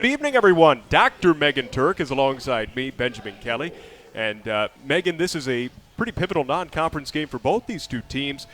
Good evening, everyone. Dr. Megan Turk is alongside me, Benjamin Kelly. And Megan, this is a pretty pivotal non-conference game for both these two teams.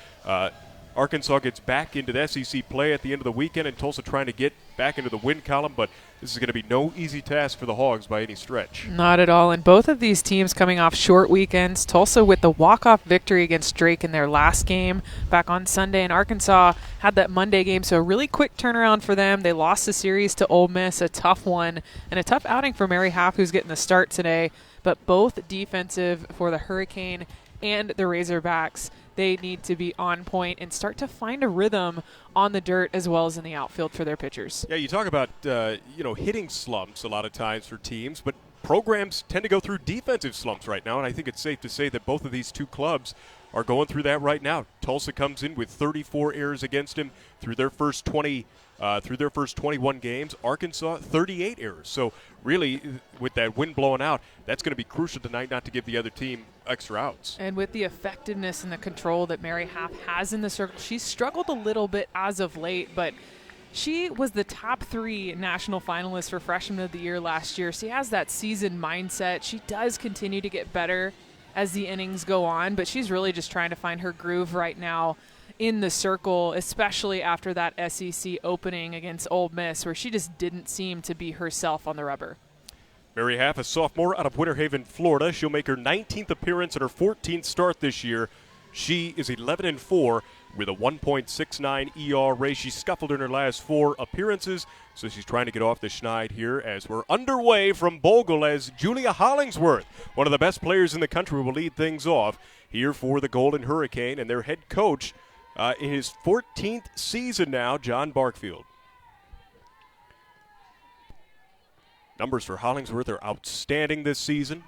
Arkansas gets back into the SEC play at the end of the weekend, and Tulsa trying to get back into the win column, but this is going to be no easy task for the Hogs by any stretch. Not at all. And both of these teams coming off short weekends. Tulsa with the walk-off victory against Drake in their last game back on Sunday, and Arkansas had that Monday game, so a really quick turnaround for them. They lost the series to Ole Miss, a tough one, and a tough outing for Mary Half, who's getting the start today. But both defensive for the Hurricane and the Razorbacks. They need to be on point and start to find a rhythm on the dirt as well as in the outfield for their pitchers. Yeah, you talk about hitting slumps a lot of times for teams, but programs tend to go through defensive slumps right now, and I think it's safe to say that both of these two clubs are going through that right now. Tulsa comes in with 34 errors against him through their first 21 games. Arkansas, 38 errors. So really, with that wind blowing out, that's going to be crucial tonight not to give the other team extra outs. And with the effectiveness and the control that Mary Half has in the circle, she's struggled a little bit as of late, but she was the top 3 national finalist for Freshman of the Year last year. She has that seasoned mindset. She does continue to get better as the innings go on, but she's really just trying to find her groove right now in the circle, especially after that SEC opening against Ole Miss, where she just didn't seem to be herself on the rubber. Mary Half, a sophomore out of Winter Haven, Florida. She'll make her 19th appearance and her 14th start this year. She is 11-4 with a 1.69 ERA. She scuffled in her last 4 appearances, so she's trying to get off the schneid here as we're underway from Bogle as Julia Hollingsworth, one of the best players in the country, will lead things off here for the Golden Hurricane, and their head coach in his 14th season now, John Barkfield. Numbers for Hollingsworth are outstanding this season.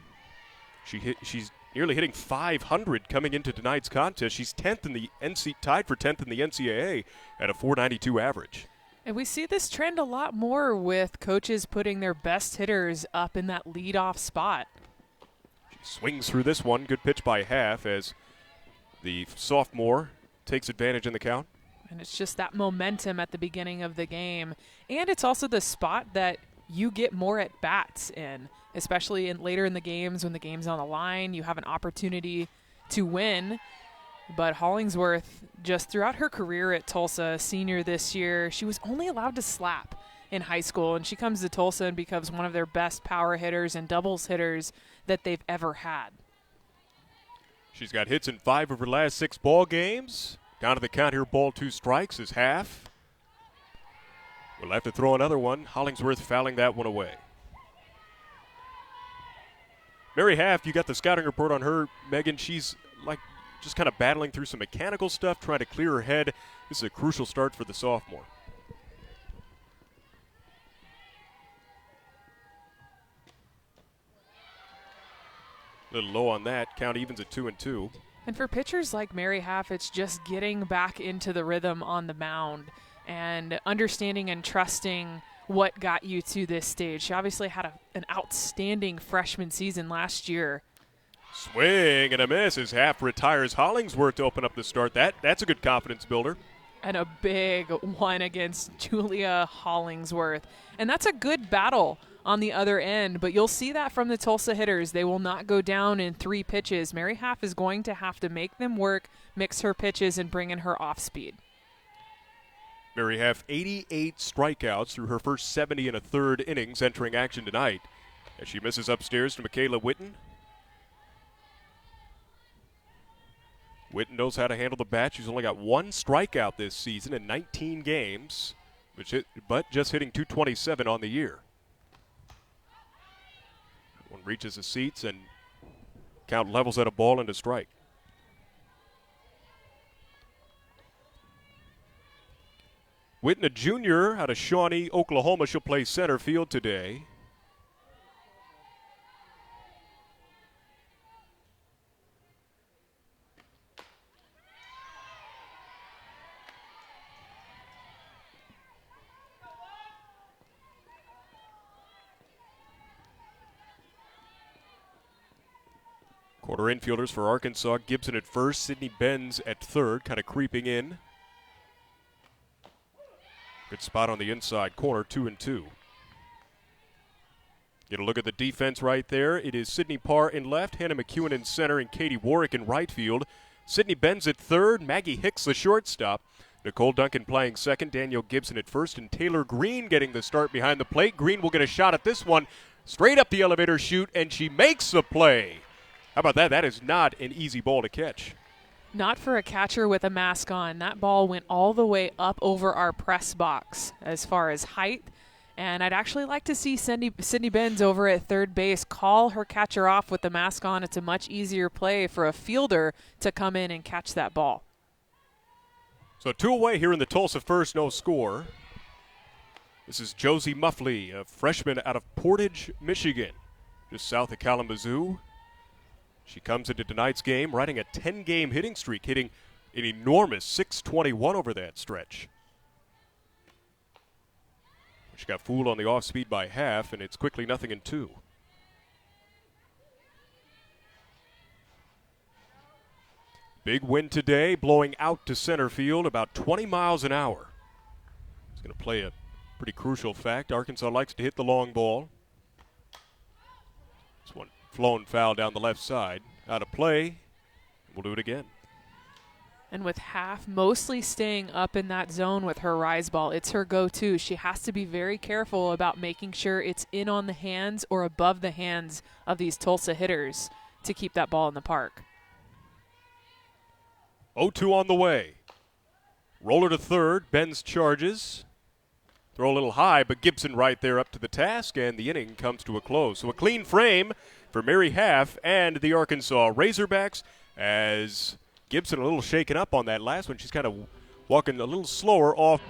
She's nearly hitting 500 coming into tonight's contest. She's tied for 10th in the NCAA at a .492 average. And we see this trend a lot more with coaches putting their best hitters up in that leadoff spot. She swings through this one. Good pitch by Half as the sophomore takes advantage in the count. And it's just that momentum at the beginning of the game. And it's also the spot that you get more at bats in, especially later in the games when the game's on the line. You have an opportunity to win. But Hollingsworth, just throughout her career at Tulsa, senior this year, she was only allowed to slap in high school. And she comes to Tulsa and becomes one of their best power hitters and doubles hitters that they've ever had. She's got hits in 5 of her last 6 ball games. Down to the count here, ball 2 strikes is Half. We'll have to throw another one. Hollingsworth fouling that one away. Mary Half, you got the scouting report on her, Megan. She's just kind of battling through some mechanical stuff, trying to clear her head. This is a crucial start for the sophomore. A little low on that. Count evens at 2-2. And for pitchers like Mary Half, it's just getting back into the rhythm on the mound and understanding and trusting what got you to this stage. She obviously had an outstanding freshman season last year. Swing and a miss as Half retires Hollingsworth to open up the start. That's a good confidence builder. And a big one against Julia Hollingsworth. And that's a good battle on the other end, but you'll see that from the Tulsa hitters. They will not go down in 3 pitches. Mary Half is going to have to make them work, mix her pitches, and bring in her off speed. Mary Half, 88 strikeouts through her first 70 1/3 innings entering action tonight. As she misses upstairs to Michaela Witten. Witten knows how to handle the bat. She's only got 1 strikeout this season in 19 games, but just hitting .227 on the year. One reaches the seats and count levels at a ball and a strike. Witten, a junior out of Shawnee, Oklahoma. She'll play center field today. Quarter infielders for Arkansas. Gibson at first, Sydney Benz at third, kind of creeping in. Good spot on the inside corner, 2-2. Get a look at the defense right there. It is Sydney Parr in left, Hannah McEwen in center, and Katie Warwick in right field. Sydney Benz at third, Maggie Hicks the shortstop. Nicole Duncan playing second, Danielle Gibson at first, and Taylor Green getting the start behind the plate. Green will get a shot at this one. Straight up the elevator chute, and she makes a play. How about that? That is not an easy ball to catch. Not for a catcher with a mask on. That ball went all the way up over our press box as far as height. And I'd actually like to see Sydney Benz over at third base call her catcher off with the mask on. It's a much easier play for a fielder to come in and catch that ball. So 2 away here in the Tulsa first, no score. This is Josie Muff Lee, a freshman out of Portage, Michigan, just south of Kalamazoo. She comes into tonight's game riding a 10-game hitting streak, hitting an enormous .621 over that stretch. She got fooled on the off-speed by half, and it's quickly 0-2. Big win today, blowing out to center field about 20 miles an hour. It's going to play a pretty crucial fact. Arkansas likes to hit the long ball. This one flown foul down the left side. Out of play. We'll do it again. And with half mostly staying up in that zone with her rise ball, it's her go-to. She has to be very careful about making sure it's in on the hands or above the hands of these Tulsa hitters to keep that ball in the park. 0-2 on the way. Roller to third. Benz charges. Throw a little high, but Gibson right there up to the task, and the inning comes to a close. So a clean frame for Mary Half and the Arkansas Razorbacks as Gibson a little shaken up on that last one. She's kind of walking a little slower off.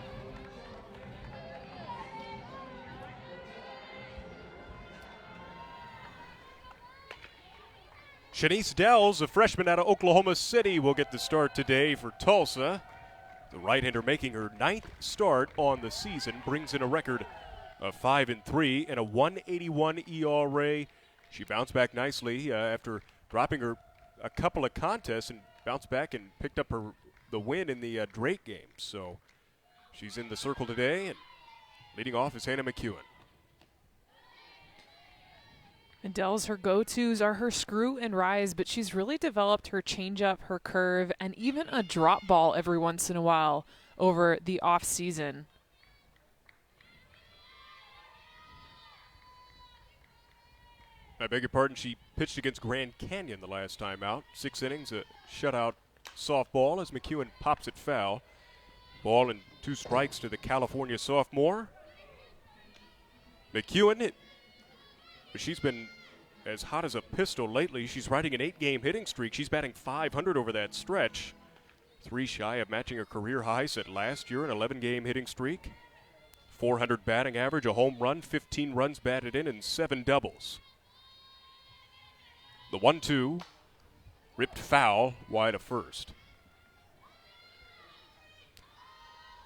Shanice Dells, a freshman out of Oklahoma City, will get the start today for Tulsa. The right-hander making her 9th start on the season, brings in a record of 5-3 and a 181 ERA. She bounced back nicely after dropping her a couple of contests and bounced back and picked up the win in the Drake game. So she's in the circle today, and leading off is Hannah McEwen. And Dell's, her go-tos are her screw and rise, but she's really developed her changeup, her curve, and even a drop ball every once in a while over the off-season. I beg your pardon, she pitched against Grand Canyon the last time out. 6 innings, a shutout softball as McEwen pops it foul. Ball and 2 strikes to the California sophomore. McEwen, she's been as hot as a pistol lately. She's riding an 8-game hitting streak. She's batting .500 over that stretch. 3 shy of matching her career high set last year, an 11-game hitting streak. .400 batting average, a home run, 15 runs batted in, and 7 doubles. The 1-2, ripped foul, wide of first.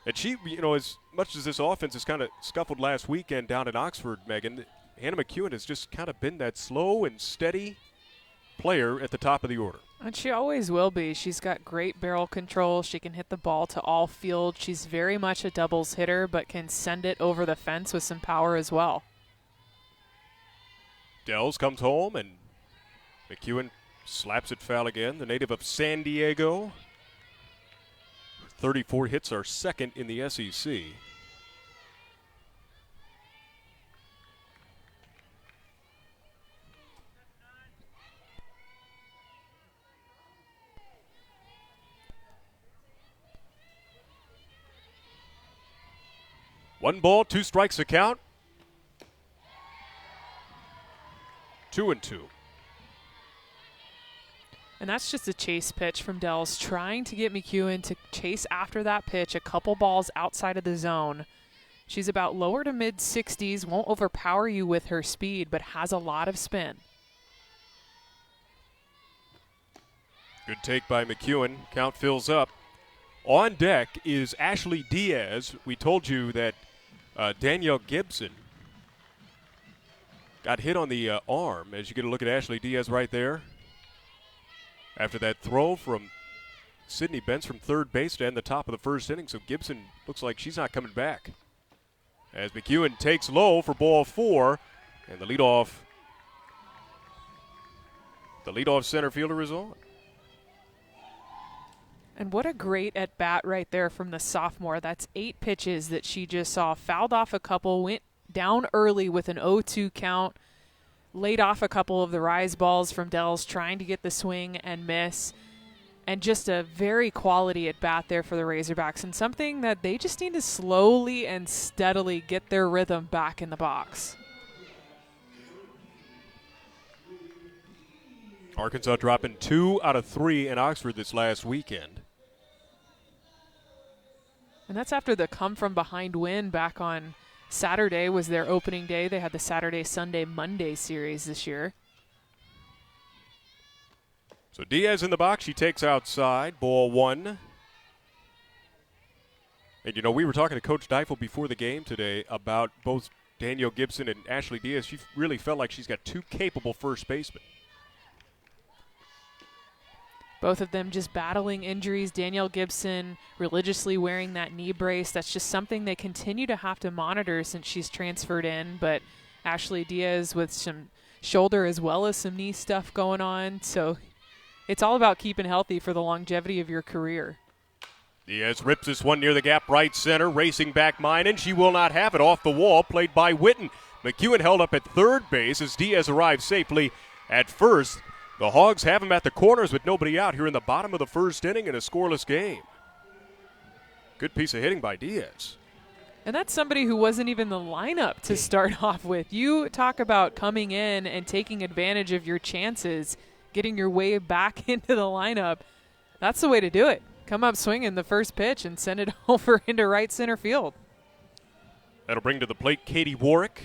And she, as much as this offense has kind of scuffled last weekend down in Oxford, Megan, Hannah McEwen has just kind of been that slow and steady player at the top of the order. And she always will be. She's got great barrel control. She can hit the ball to all field. She's very much a doubles hitter, but can send it over the fence with some power as well. Dells comes home, and McEwen slaps it foul again. The native of San Diego. 34 hits are second in the SEC. One ball, 2 strikes a count. 2-2. And that's just a chase pitch from Dells, trying to get McEwen to chase after that pitch a couple balls outside of the zone. She's about lower to mid-60s, won't overpower you with her speed, but has a lot of spin. Good take by McEwen. Count fills up. On deck is Ashley Diaz. We told you that Danielle Gibson got hit on the arm. As you get a look at Ashley Diaz right there. After that throw from Sydney Benz from third base to end the top of the first inning, so Gibson looks like she's not coming back. As McEwen takes low for ball 4, And the leadoff center fielder is on. And what a great at-bat right there from the sophomore. That's 8 pitches that she just saw. Fouled off a couple, went down early with an 0-2 count, laid off a couple of the rise balls from Dells, trying to get the swing and miss. And just a very quality at-bat there for the Razorbacks, and something that they just need to slowly and steadily get their rhythm back in the box. Arkansas dropping 2 out of 3 in Oxford this last weekend. And that's after the come-from-behind win back on Saturday was their opening day. They had the Saturday, Sunday, Monday series this year. So Diaz in the box. She takes outside. Ball 1. And, you know, we were talking to Coach Deifel before the game today about both Danielle Gibson and Ashley Diaz. She really felt like she's got 2 capable first basemen. Both of them just battling injuries. Danielle Gibson religiously wearing that knee brace. That's just something they continue to have to monitor since she's transferred in. But Ashley Diaz with some shoulder as well as some knee stuff going on. So it's all about keeping healthy for the longevity of your career. Diaz rips this one near the gap right center. Racing back Minen. She will not have it. Off the wall. Played by Witten. McEwen held up at third base as Diaz arrived safely at first. The Hogs have him at the corners with nobody out here in the bottom of the first inning in a scoreless game. Good piece of hitting by Diaz. And that's somebody who wasn't even the lineup to start off with. You talk about coming in and taking advantage of your chances, getting your way back into the lineup. That's the way to do it. Come up swinging the first pitch and send it over into right center field. That'll bring to the plate Katie Warwick.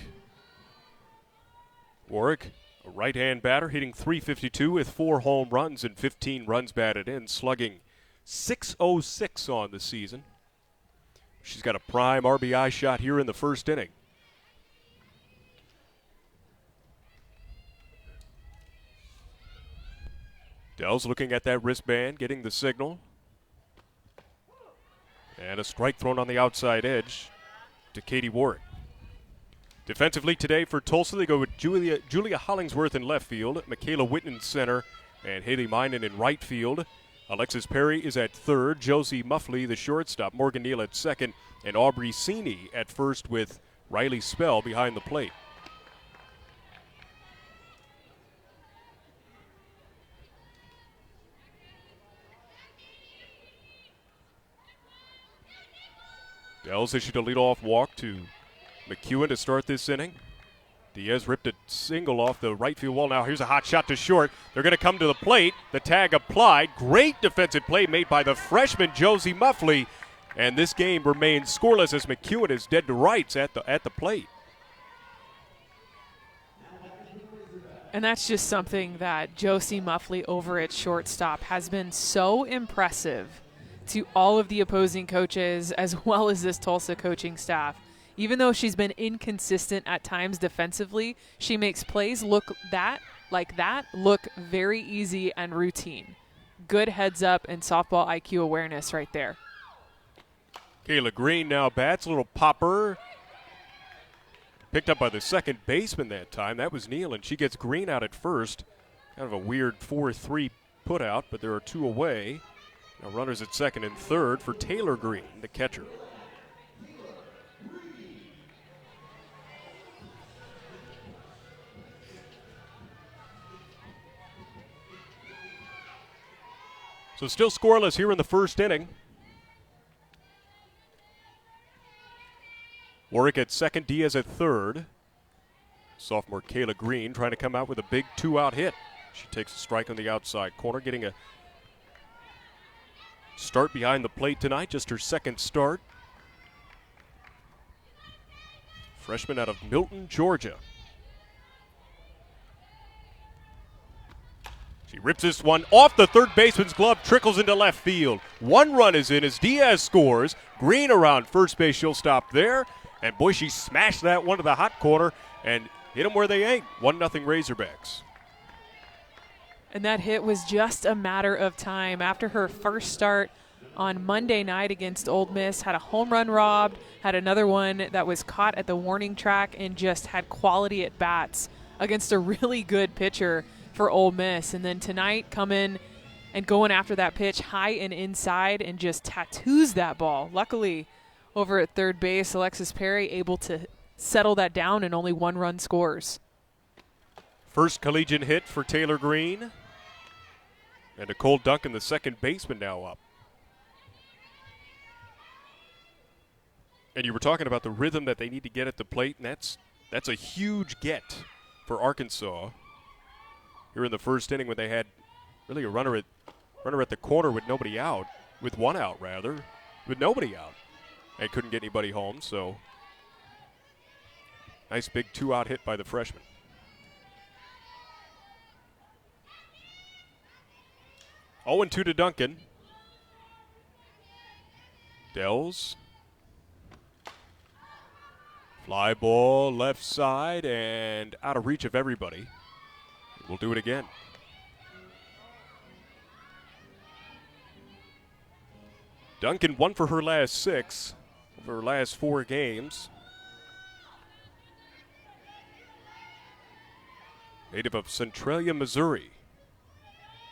Warwick, a right-hand batter, hitting .352 with 4 home runs and 15 runs batted in, slugging .606 on the season. She's got a prime RBI shot here in the first inning. Dell's looking at that wristband, getting the signal. And a strike thrown on the outside edge to Katie Warwick. Defensively today for Tulsa, they go with Julia Hollingsworth in left field, Michaela Witten in center, and Haley Minen in right field. Alexis Perry is at third, Josie Muff Lee, the shortstop, Morgan Neal at second, and Aubrey Sini at first with Riley Spell behind the plate. Dells issued a leadoff walk to McEwen to start this inning. Diaz ripped a single off the right field wall. Now here's a hot shot to short. They're going to come to the plate. The tag applied. Great defensive play made by the freshman Josie Muff Lee. And this game remains scoreless as McEwen is dead to rights at the plate. And that's just something that Josie Muff Lee over at shortstop has been so impressive to all of the opposing coaches as well as this Tulsa coaching staff. Even though she's been inconsistent at times defensively, she makes plays look very easy and routine. Good heads up and softball IQ awareness right there. Kayla Green now bats, a little popper. Picked up by the second baseman that time. That was Neal, and she gets Green out at first. Kind of a weird 4-3 put out, but there are 2 away. Now runners at second and third for Taylor Green, the catcher. So still scoreless here in the first inning. Warwick at second, Diaz at third. Sophomore Kayla Green trying to come out with a big 2-out hit. She takes a strike on the outside corner, getting a start behind the plate tonight, just her second start. Freshman out of Milton, Georgia. She rips this one off the third baseman's glove, trickles into left field. 1 run is in as Diaz scores. Green around first base, she'll stop there. And boy, she smashed that one to the hot corner and hit them where they ain't. 1-0 Razorbacks. And that hit was just a matter of time. After her first start on Monday night against Ole Miss, had a home run robbed, had another one that was caught at the warning track, and just had quality at bats against a really good pitcher for Ole Miss. And then tonight coming and going after that pitch high and inside and just tattoos that ball. Luckily, over at third base, Alexis Perry able to settle that down and only 1 run scores. First collegiate hit for Kayla Green. And Nicole Duncan, the second baseman, now up. And you were talking about the rhythm that they need to get at the plate, and that's a huge get for Arkansas. Here in the first inning when they had really a runner at the corner with nobody out, with one out rather, with nobody out. And couldn't get anybody home, so nice big 2-out hit by the freshman. Oh, 0-2 to Duncan. Dells. Fly ball left side and out of reach of everybody. We'll do it again. Duncan 1 for her last 6 over her last 4 games. Native of Centralia, Missouri.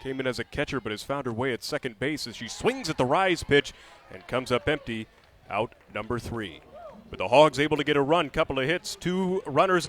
Came in as a catcher but has found her way at second base as she swings at the rise pitch and comes up empty, out number 3. But the Hogs able to get a run, couple of hits, 2 runners.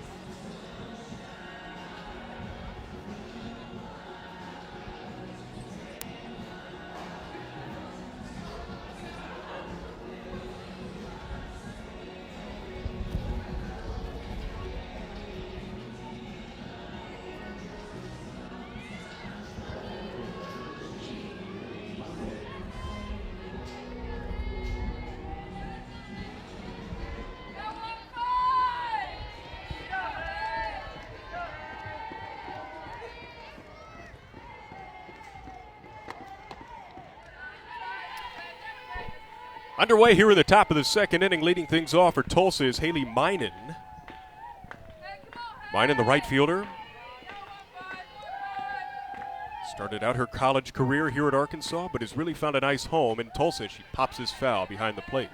Underway here in the top of the second inning, leading things off for Tulsa is Haley Minen. Minen, the right fielder. Started out her college career here at Arkansas, but has really found a nice home in Tulsa. She pops his foul behind the plate.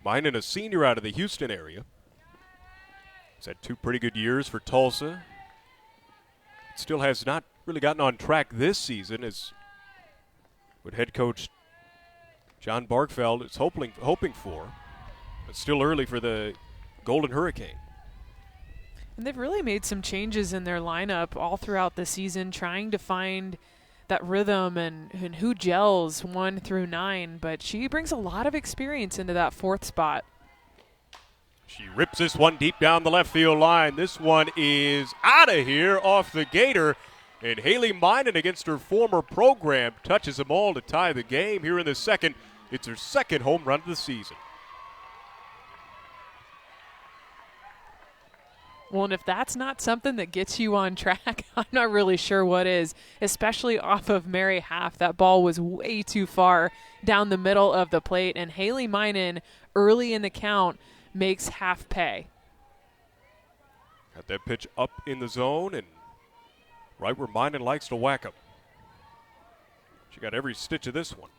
Minen, a senior out of the Houston area. He's had 2 pretty good years for Tulsa. Still has not really gotten on track this season as what head coach John Barkfeld is hoping for. It's still early for the Golden Hurricane. And they've really made some changes in their lineup all throughout the season, trying to find that rhythm and who gels 1 through 9. But she brings a lot of experience into that 4th spot. She rips this one deep down the left field line. This one is out of here off the gator. And Haley Minen, against her former program, touches them all to tie the game here in the second. It's her second home run of the season. Well, and if that's not something that gets you on track, I'm not really sure what is, especially off of Mary Half. That ball was way too far down the middle of the plate, and Haley Minen, early in the count, makes Half pay. Got that pitch up in the zone and right where Minen likes to whack him. She got every stitch of this one.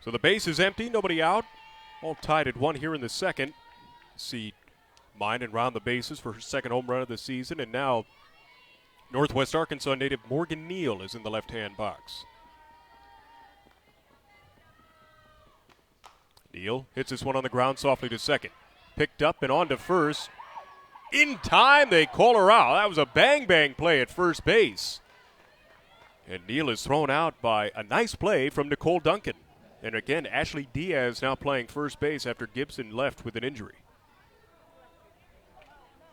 So the base is empty, nobody out. All tied at 1 here in the second. See Minen round the bases for her second home run of the season, and now Northwest Arkansas native Morgan Neal is in the left-hand box. Neal hits this one on the ground softly to second. Picked up and on to first. In time, they call her out. That was a bang-bang play at first base. And Neal is thrown out by a nice play from Nicole Duncan. And again, Ashley Diaz now playing first base after Gibson left with an injury.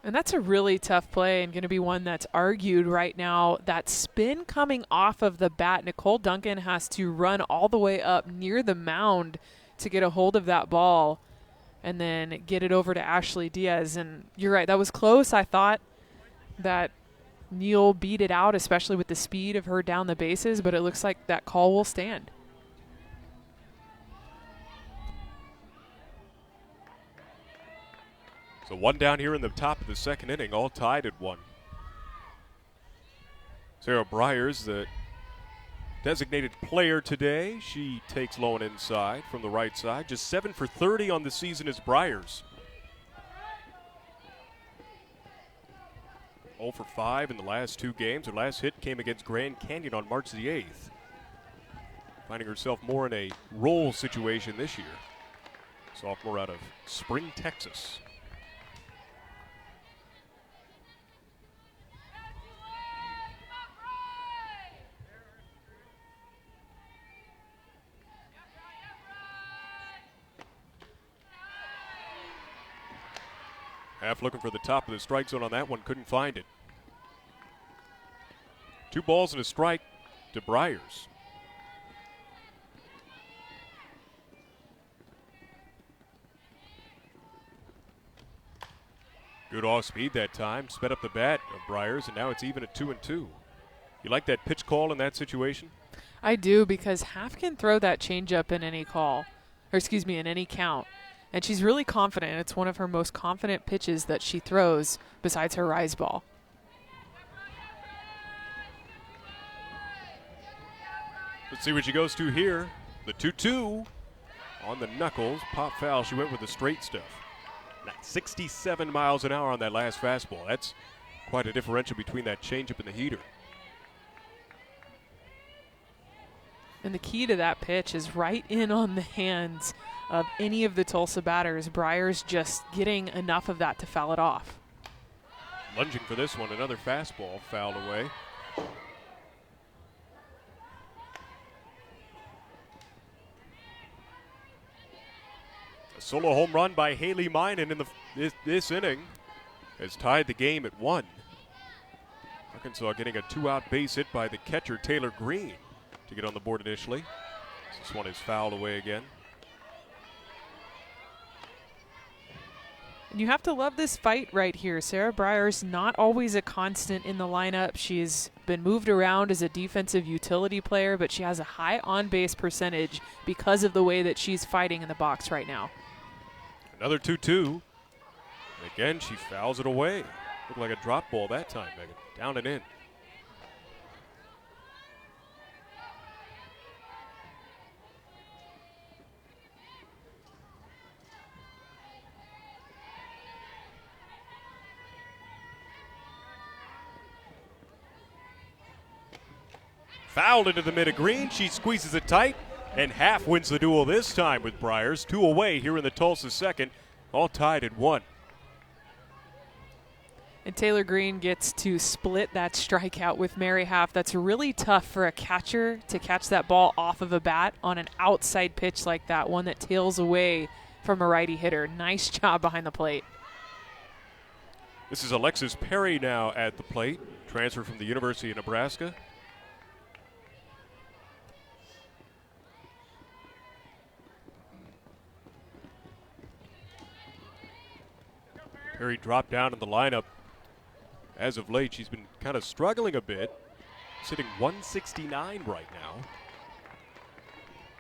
And that's a really tough play and going to be one that's argued right now. That spin coming off of the bat, Nicole Duncan has to run all the way up near the mound to get a hold of that ball and then get it over to Ashley Diaz. And you're right, that was close. I thought that Neal beat it out, especially with the speed of her down the bases, but it looks like that call will stand. So 1 down here in the top of the second inning, all tied at 1. Sarah Briars, the designated player today. She takes low and inside from the right side. Just 7 for 30 on the season as Briars. 0 for 5 in the last 2 games. Her last hit came against Grand Canyon on March the 8th. Finding herself more in a roll situation this year. Sophomore out of Spring, Texas. Half looking for the top of the strike zone on that one, couldn't find it. 2 balls and a strike to Briars. Good off speed that time, sped up the bat of Briars, and now it's even at 2-2. You like that pitch call in that situation? I do, because Half can throw that changeup in any call, or excuse me, in any count. And she's really confident. It's one of her most confident pitches that she throws besides her rise ball. Let's see what she goes to here. The 2-2 on the knuckles. Pop foul. She went with the straight stuff. 67 miles an hour on that last fastball. That's quite a differential between that changeup and the heater. And the key to that pitch is right in on the hands of any of the Tulsa batters. Briars just getting enough of that to foul it off. Lunging for this one, another fastball fouled away. A solo home run by Haley Minen in this inning has tied the game at 1. Arkansas getting a 2-out base hit by the catcher Kayla Green to get on the board initially. This one is fouled away again. And you have to love this fight right here. Sarah Briars not always a constant in the lineup. She's been moved around as a defensive utility player, but she has a high on-base percentage because of the way that she's fighting in the box right now. Another 2-2. And again, she fouls it away. Looked like a drop ball that time, Megan. Down and in. Fouled into the mid of green. She squeezes it tight, and Half wins the duel this time with Briars. 2 away here in the Tulsa second, all tied at 1. And Taylor Green gets to split that strikeout with Mary Half. That's really tough for a catcher to catch that ball off of a bat on an outside pitch like that, one that tails away from a righty hitter. Nice job behind the plate. This is Alexis Perry now at the plate, transfer from the University of Nebraska. Perry dropped down in the lineup. As of late, she's been kind of struggling a bit, sitting 169 right now.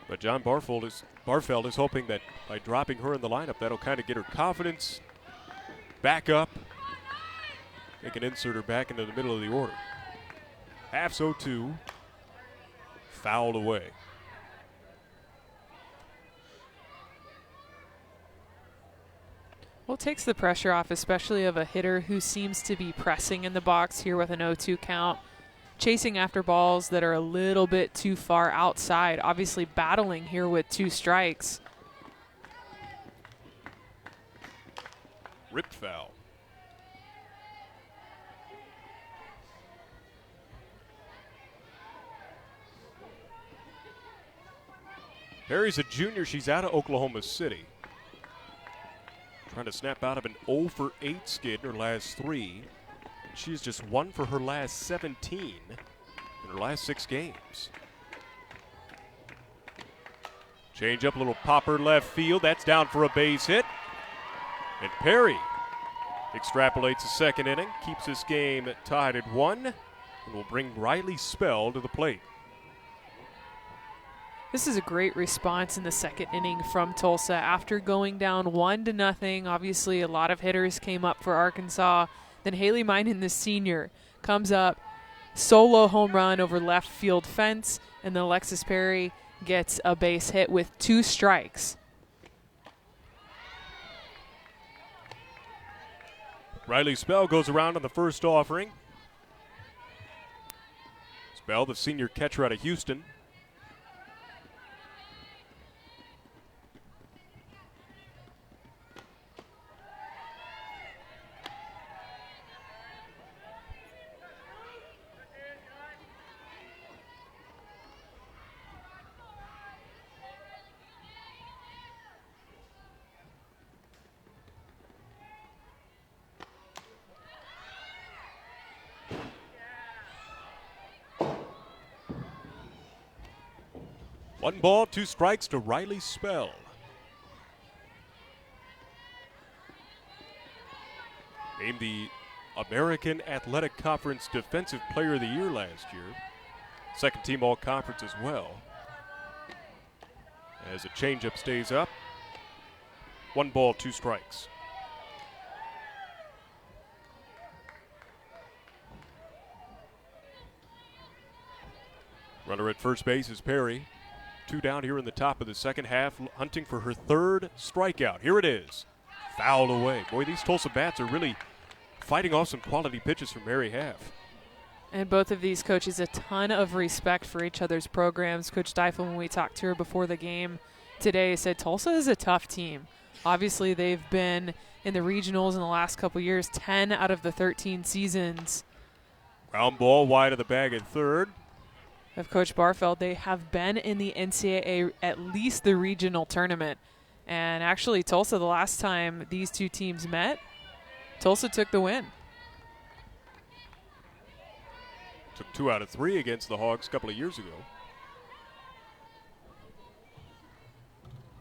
But John Barfeld is hoping that by dropping her in the lineup, that'll kind of get her confidence back up. They can insert her back into the middle of the order. Half's 0-2, fouled away. Well, it takes the pressure off, especially of a hitter who seems to be pressing in the box here with an 0-2 count, chasing after balls that are a little bit too far outside, obviously battling here with 2 strikes. Ripped foul. Perry's a junior. She's out of Oklahoma City. Trying to snap out of an 0 for 8 skid in her last 3. She is just 1 for her last 17 in her last 6 games. Change up, a little popper left field. That's down for a base hit. And Perry extrapolates the second inning, keeps this game tied at 1, and will bring Riley Spell to the plate. This is a great response in the second inning from Tulsa after going down 1-0. Obviously, a lot of hitters came up for Arkansas. Then Haley Minen, the senior, comes up, solo home run over left field fence, and then Alexis Perry gets a base hit with 2 strikes. Riley Spell goes around on the first offering. Spell, the senior catcher out of Houston. One ball, 2 strikes to Riley Spell. Named the American Athletic Conference Defensive Player of the Year last year. Second team all-conference as well. As a changeup stays up. 1 ball, 2 strikes. Runner at first base is Perry. 2 down here in the top of the second half, hunting for her 3rd strikeout. Here it is. Fouled away. Boy, these Tulsa bats are really fighting off some quality pitches from Mary Half. And both of these coaches, a ton of respect for each other's programs. Coach Deifel, when we talked to her before the game today, said Tulsa is a tough team. Obviously, they've been in the regionals in the last couple years, 10 out of the 13 seasons. Ground ball wide of the bag at third. Of Coach Barfeld, they have been in the NCAA, at least the regional tournament. And actually, Tulsa, the last time these two teams met, Tulsa took the win. Took 2 out of 3 against the Hogs a couple of years ago.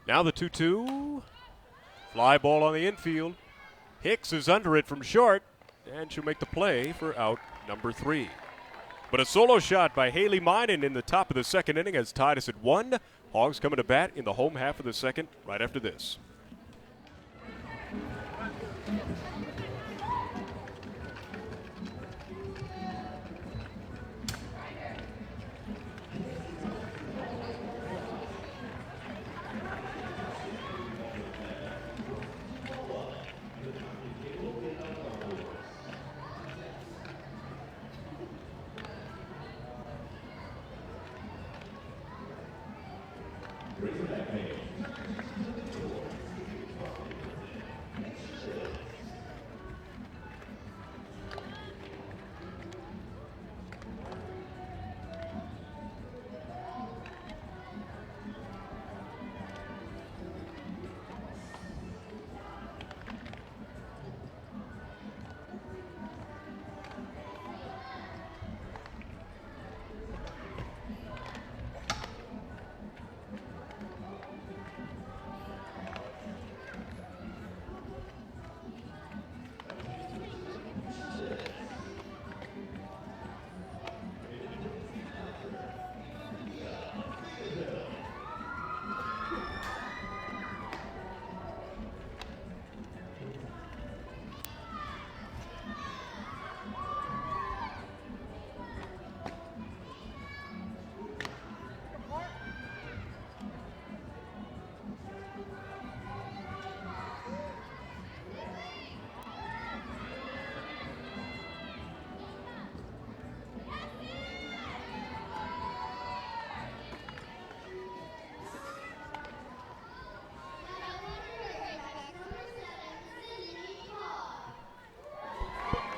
Now the 2-2. Fly ball on the infield. Hicks is under it from short, and she'll make the play for out number 3. But a solo shot by Haley Minen in the top of the second inning has tied us at 1. Hogs coming to bat in the home half of the second right after this.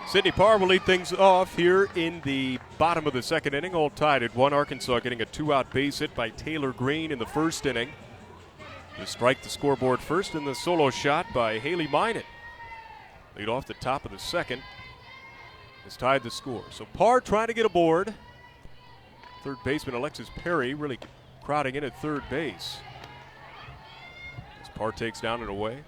Sydney Parr will lead things off here in the bottom of the second inning, all tied at 1. Arkansas getting a 2-out base hit by Kayla Green in the first inning to strike the scoreboard first, and the solo shot by Haley Minen. Lead off the top of the second has tied the score. So Parr trying to get aboard. Third baseman Alexis Perry really crowding in at third base. As Parr takes down and away.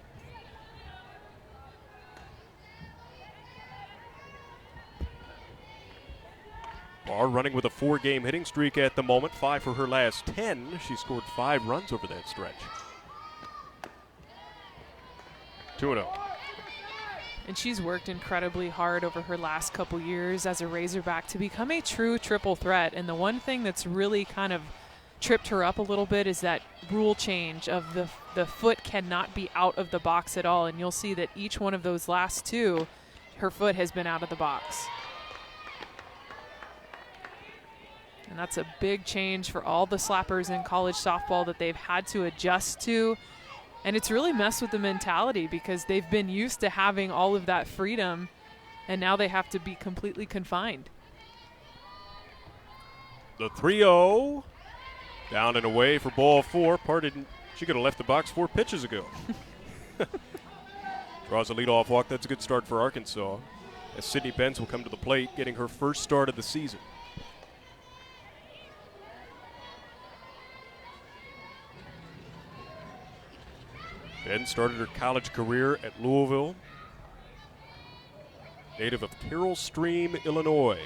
Parr running with a 4-game hitting streak at the moment, 5 for her last 10. She scored 5 runs over that stretch. 2-0. And she's worked incredibly hard over her last couple years as a Razorback to become a true triple threat. And the one thing that's really kind of tripped her up a little bit is that rule change of the foot cannot be out of the box at all. And you'll see that each one of those last two, her foot has been out of the box. And that's a big change for all the slappers in college softball that they've had to adjust to. And it's really messed with the mentality because they've been used to having all of that freedom, and now they have to be completely confined. The 3-0. Down and away for ball 4. She could have left the box 4 pitches ago. Draws a leadoff walk. That's a good start for Arkansas, as Sydney Benz will come to the plate, getting her first start of the season. Benz started her college career at Louisville. Native of Carroll Stream, Illinois.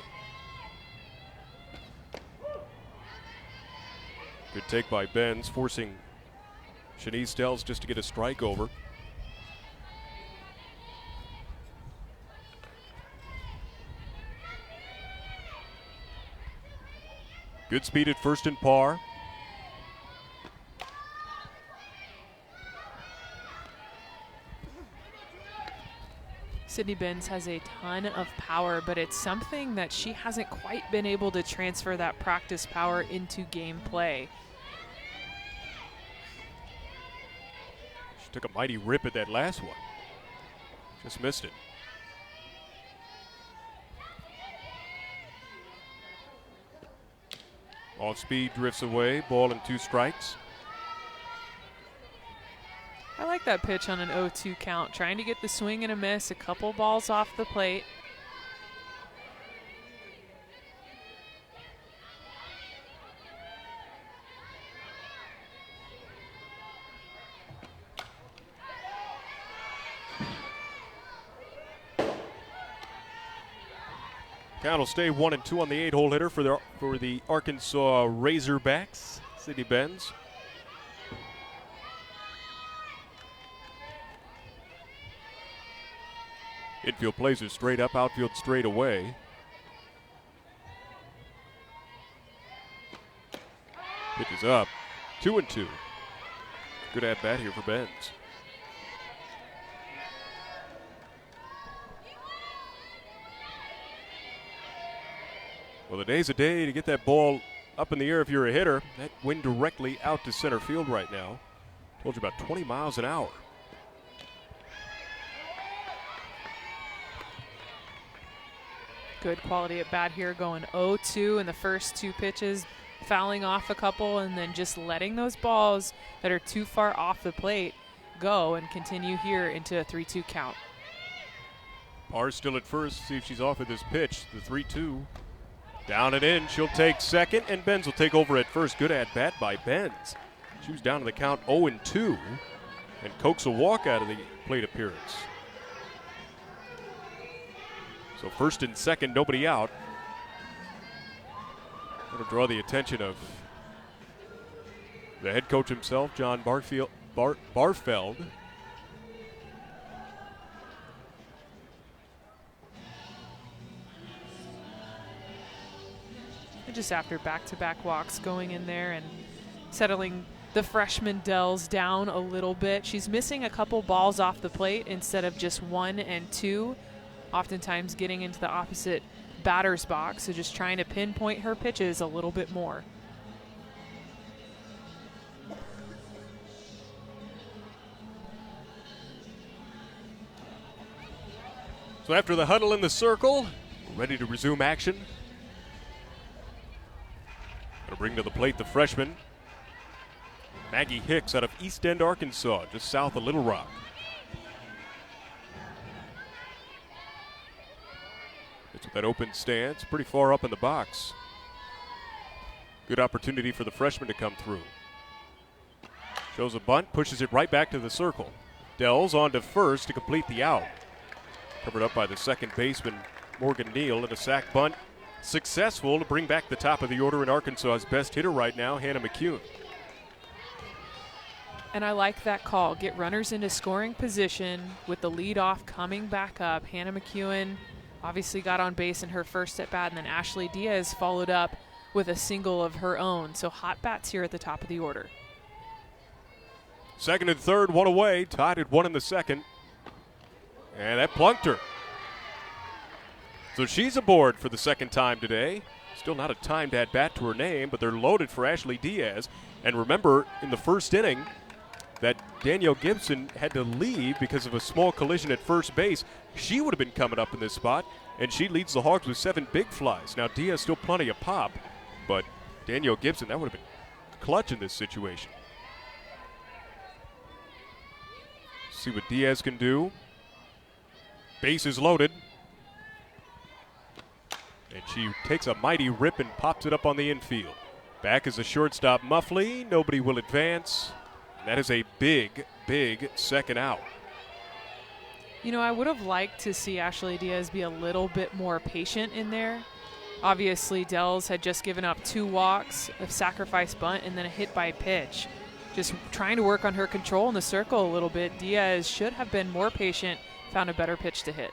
Good take by Benz, forcing Shanice Dells just to get a strike over. Good speed at first and par. Sydney Benz has a ton of power, but it's something that she hasn't quite been able to transfer that practice power into game play. She took a mighty rip at that last one. Just missed it. Off speed, drifts away, ball and 2 strikes. I like that pitch on an 0-2 count, trying to get the swing and a miss, a couple balls off the plate. Count will stay 1-2 on the 8-hole hitter for the Arkansas Razorbacks, Sydney Benz. Infield plays her straight up, outfield straight away. Pitch is up, 2-2. Good at bat here for Benz. Well, the day's a day to get that ball up in the air if you're a hitter. That wind directly out to center field right now. Told you about 20 miles an hour. Good quality at bat here, going 0-2 in the first 2 pitches, fouling off a couple, and then just letting those balls that are too far off the plate go and continue here into a 3-2 count. Parr's still at first. See if she's off of this pitch. The 3-2. Down and in. She'll take second, and Benz will take over at first. Good at bat by Benz. She was down to the count 0-2 and coax a walk out of the plate appearance. So first and second, nobody out. That'll draw the attention of the head coach himself, John Barfeld. Just after back-to-back walks, going in there and settling the freshman Dells down a little bit. She's missing a couple balls off the plate instead of just 1 and 2. Oftentimes getting into the opposite batter's box, so just trying to pinpoint her pitches a little bit more. So after the huddle in the circle, we're ready to resume action. Going to bring to the plate the freshman, Maggie Hicks out of East End, Arkansas, just south of Little Rock. It's with that open stance, pretty far up in the box. Good opportunity for the freshman to come through. Shows a bunt, pushes it right back to the circle. Dells on to first to complete the out. Covered up by the second baseman, Morgan Neal, and a sac bunt. Successful to bring back the top of the order in Arkansas's best hitter right now, Hannah McCune. And I like that call. Get runners into scoring position with the lead off coming back up. Hannah McEwen obviously got on base in her first at bat, and then Ashley Diaz followed up with a single of her own. So hot bats here at the top of the order. Second and third, one away. Tied at one in the second. And that plunked her. So she's aboard for the second time today. Still not a timed at bat to her name, but they're loaded for Ashley Diaz. And remember, in the first inning, that Danielle Gibson had to leave because of a small collision at first base. She would have been coming up in this spot, and she leads the Hogs with 7 big flies. Now, Diaz still plenty of pop, but Danielle Gibson, that would have been clutch in this situation. See what Diaz can do. Base is loaded. And she takes a mighty rip and pops it up on the infield. Back is the shortstop, Muff Lee. Nobody will advance. And that is a big, big second out. You know, I would have liked to see Ashley Diaz be a little bit more patient in there. Obviously, Dells had just given up 2 walks, a sacrifice bunt, and then a hit by pitch. Just trying to work on her control in the circle a little bit. Diaz should have been more patient, found a better pitch to hit.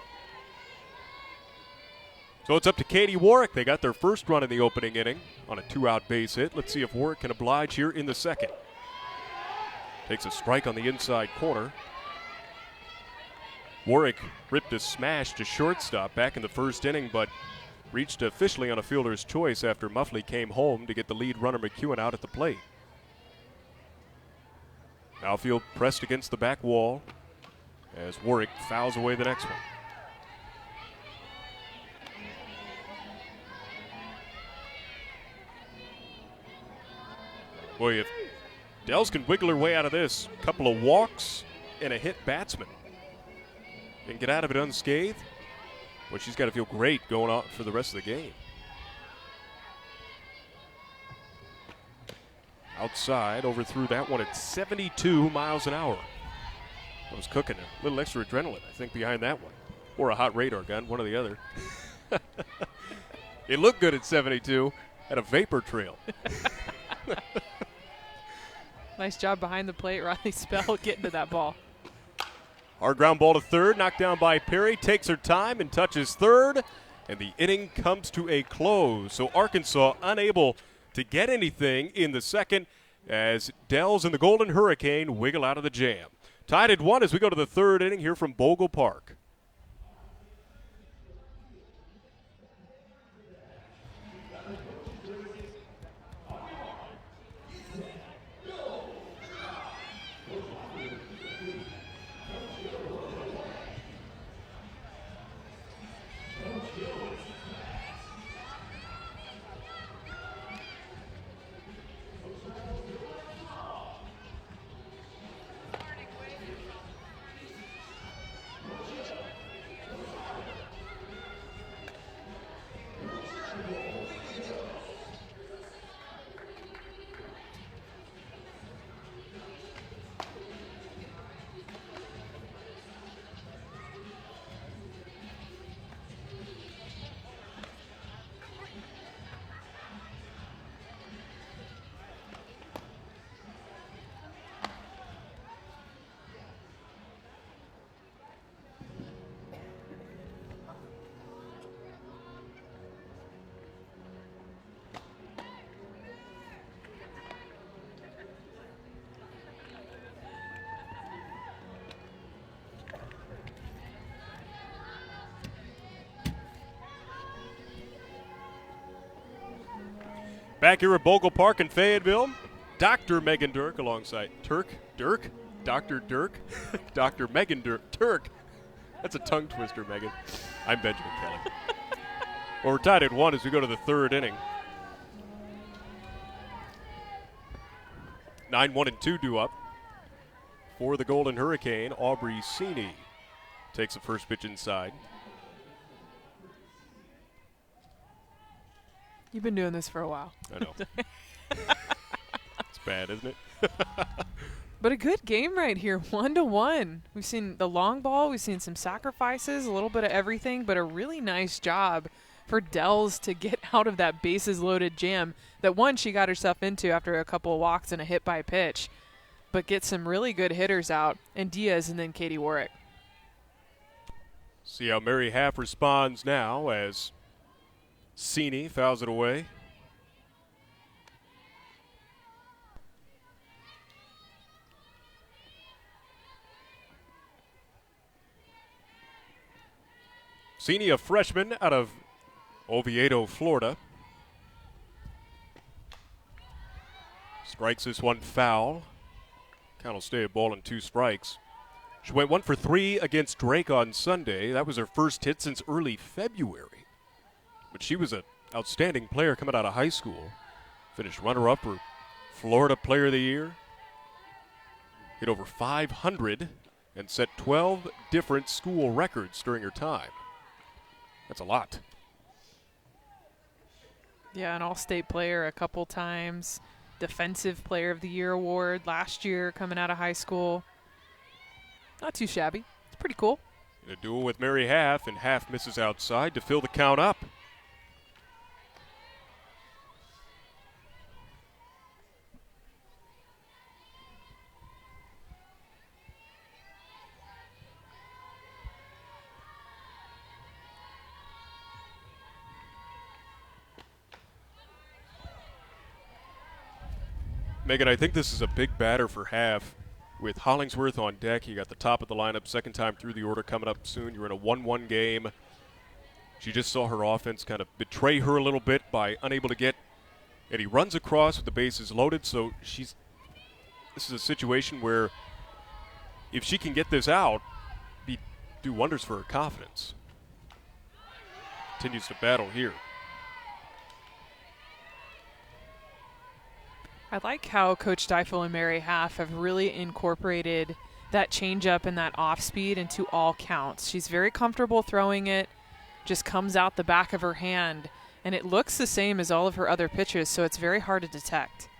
So it's up to Katie Warwick. They got their first run in the opening inning on a 2-out base hit. Let's see if Warwick can oblige here in the second. Takes a strike on the inside corner. Warwick ripped a smash to shortstop back in the first inning, but reached officially on a fielder's choice after Muff Lee came home to get the lead runner McEwen out at the plate. Outfield pressed against the back wall as Warwick fouls away the next one. Boy, if Dells can wiggle her way out of this, a couple of walks and a hit batsman, and get out of it unscathed, well, she's got to feel great going out for the rest of the game. Outside, overthrew that one at 72 miles an hour. I was cooking a little extra adrenaline, I think, behind that one. Or a hot radar gun, one or the other. It looked good at 72, had a vapor trail. Nice job behind the plate, Riley Spell, getting to that ball. Hard ground ball to third, knocked down by Perry, takes her time and touches third, and the inning comes to a close. So Arkansas unable to get anything in the second as Dells and the Golden Hurricane wiggle out of the jam. Tied at 1 as we go to the third inning here from Bogle Park. Back here at Bogle Park in Fayetteville, Dr. Megan Dirk alongside Dr. Megan Dirk. That's a tongue twister, Megan. I'm Benjamin Kelly. Well, we're tied at 1 as we go to the third inning. 9-1-2 due up for the Golden Hurricane. Aubrey Sini takes the first pitch inside. You've been doing this for a while. I know. It's bad, isn't it? But a good game right here, 1-1. We've seen the long ball. We've seen some sacrifices, a little bit of everything, but a really nice job for Dells to get out of that bases-loaded jam that, one, she got herself into after a couple of walks and a hit by pitch. but get some really good hitters out, and Diaz and then Katie Warwick. See how Mary Half responds now as Cini fouls it away. Cini, a freshman out of Oviedo, Florida. Strikes this one foul. Count will stay a ball and 2 strikes. She went 1 for 3 against Drake on Sunday. That was her first hit since early February. But she was an outstanding player coming out of high school. Finished runner-up for Florida Player of the Year. Hit over 500 and set 12 different school records during her time. That's a lot. Yeah, an all-state player a couple times. Defensive Player of the Year award last year coming out of high school. Not too shabby. It's pretty cool. In a duel with Mary Half, and Half misses outside to fill the count up. Megan, I think this is a big batter for Half. With Hollingsworth on deck, you got the top of the lineup, second time through the order coming up soon. You're in a 1-1 game. She just saw her offense kind of betray her a little bit by unable to get any runs across with the bases loaded. So this is a situation where if she can get this out, do wonders for her confidence. Continues to battle here. I like how Coach Deifel and Mary Half have really incorporated that changeup and that off speed into all counts. She's very comfortable throwing it, just comes out the back of her hand, and it looks the same as all of her other pitches, so it's very hard to detect.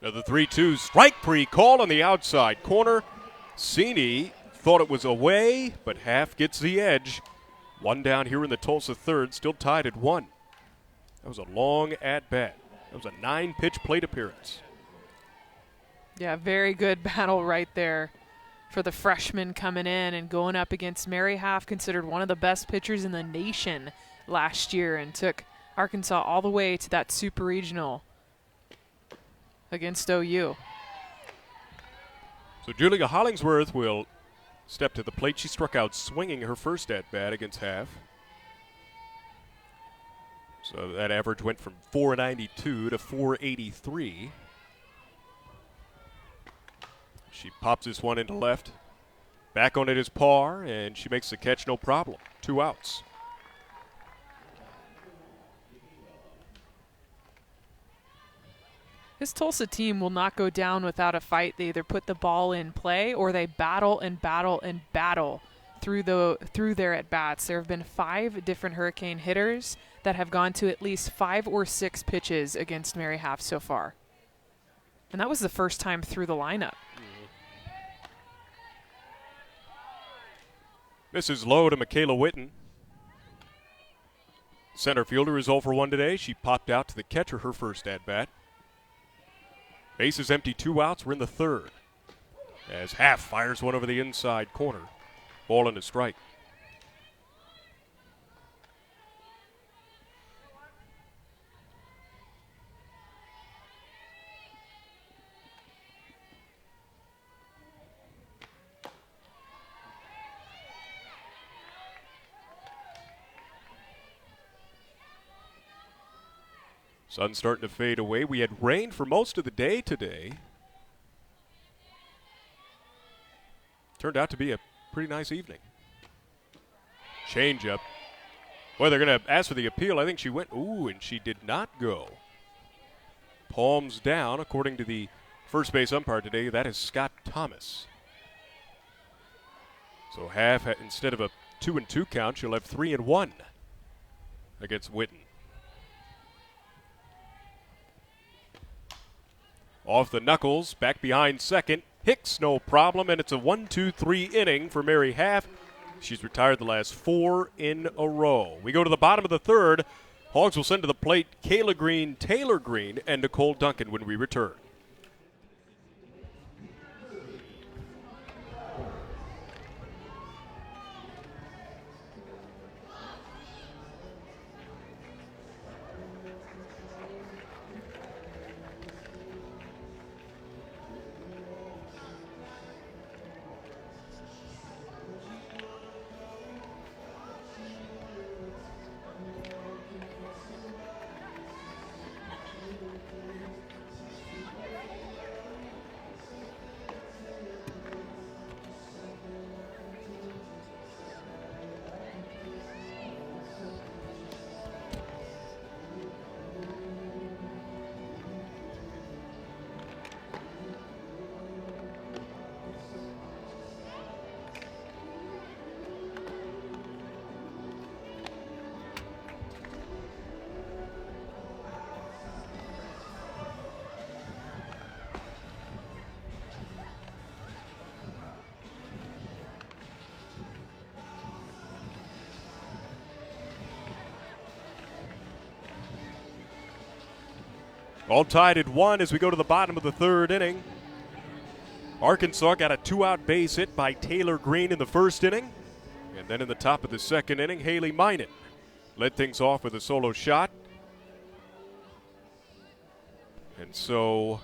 Now the 3-2 strike pre-call on the outside corner. Cini thought it was away, but Half gets the edge. One down here in the Tulsa third, still tied at 1. That was a long at-bat. That was a 9-pitch plate appearance. Yeah, very good battle right there for the freshman coming in and going up against Mary Half, considered one of the best pitchers in the nation last year, and took Arkansas all the way to that super regional against OU. So Julia Hollingsworth will step to the plate. She struck out swinging her first at-bat against Half. So that average went from 492 to 483. She pops this one into left. Back on it is Parr, and she makes the catch no problem. 2 outs. This Tulsa team will not go down without a fight. They either put the ball in play or they battle and battle and battle through their at-bats. There have been 5 different Hurricane hitters that have gone to at least 5 or 6 pitches against Mary Half so far. And that was the first time through the lineup. This is low to Michaela Witten. Center fielder is 0 for 1 today. She popped out to the catcher her first at-bat. Base is empty, 2 outs. We're in the third. As Half fires one over the inside corner. Ball and a strike. Sun's starting to fade away. We had rain for most of the day today. Turned out to be a pretty nice evening. Change up. Boy, they're going to ask for the appeal. I think she went, and she did not go. Palms down, according to the first base umpire today. That is Scott Thomas. So Half, instead of a 2-2 count, she'll have 3-1 against Witten. Off the knuckles, back behind second. Hicks, no problem, and it's a 1-2-3 inning for Mary Half. She's retired the last 4 in a row. We go to the bottom of the third. Hogs will send to the plate Kayla Green, Taylor Green, and Nicole Duncan when we return. All tied at 1 as we go to the bottom of the third inning. Arkansas got a 2-out base hit by Kayla Green in the first inning. And then in the top of the second inning, Haley Minot led things off with a solo shot. And so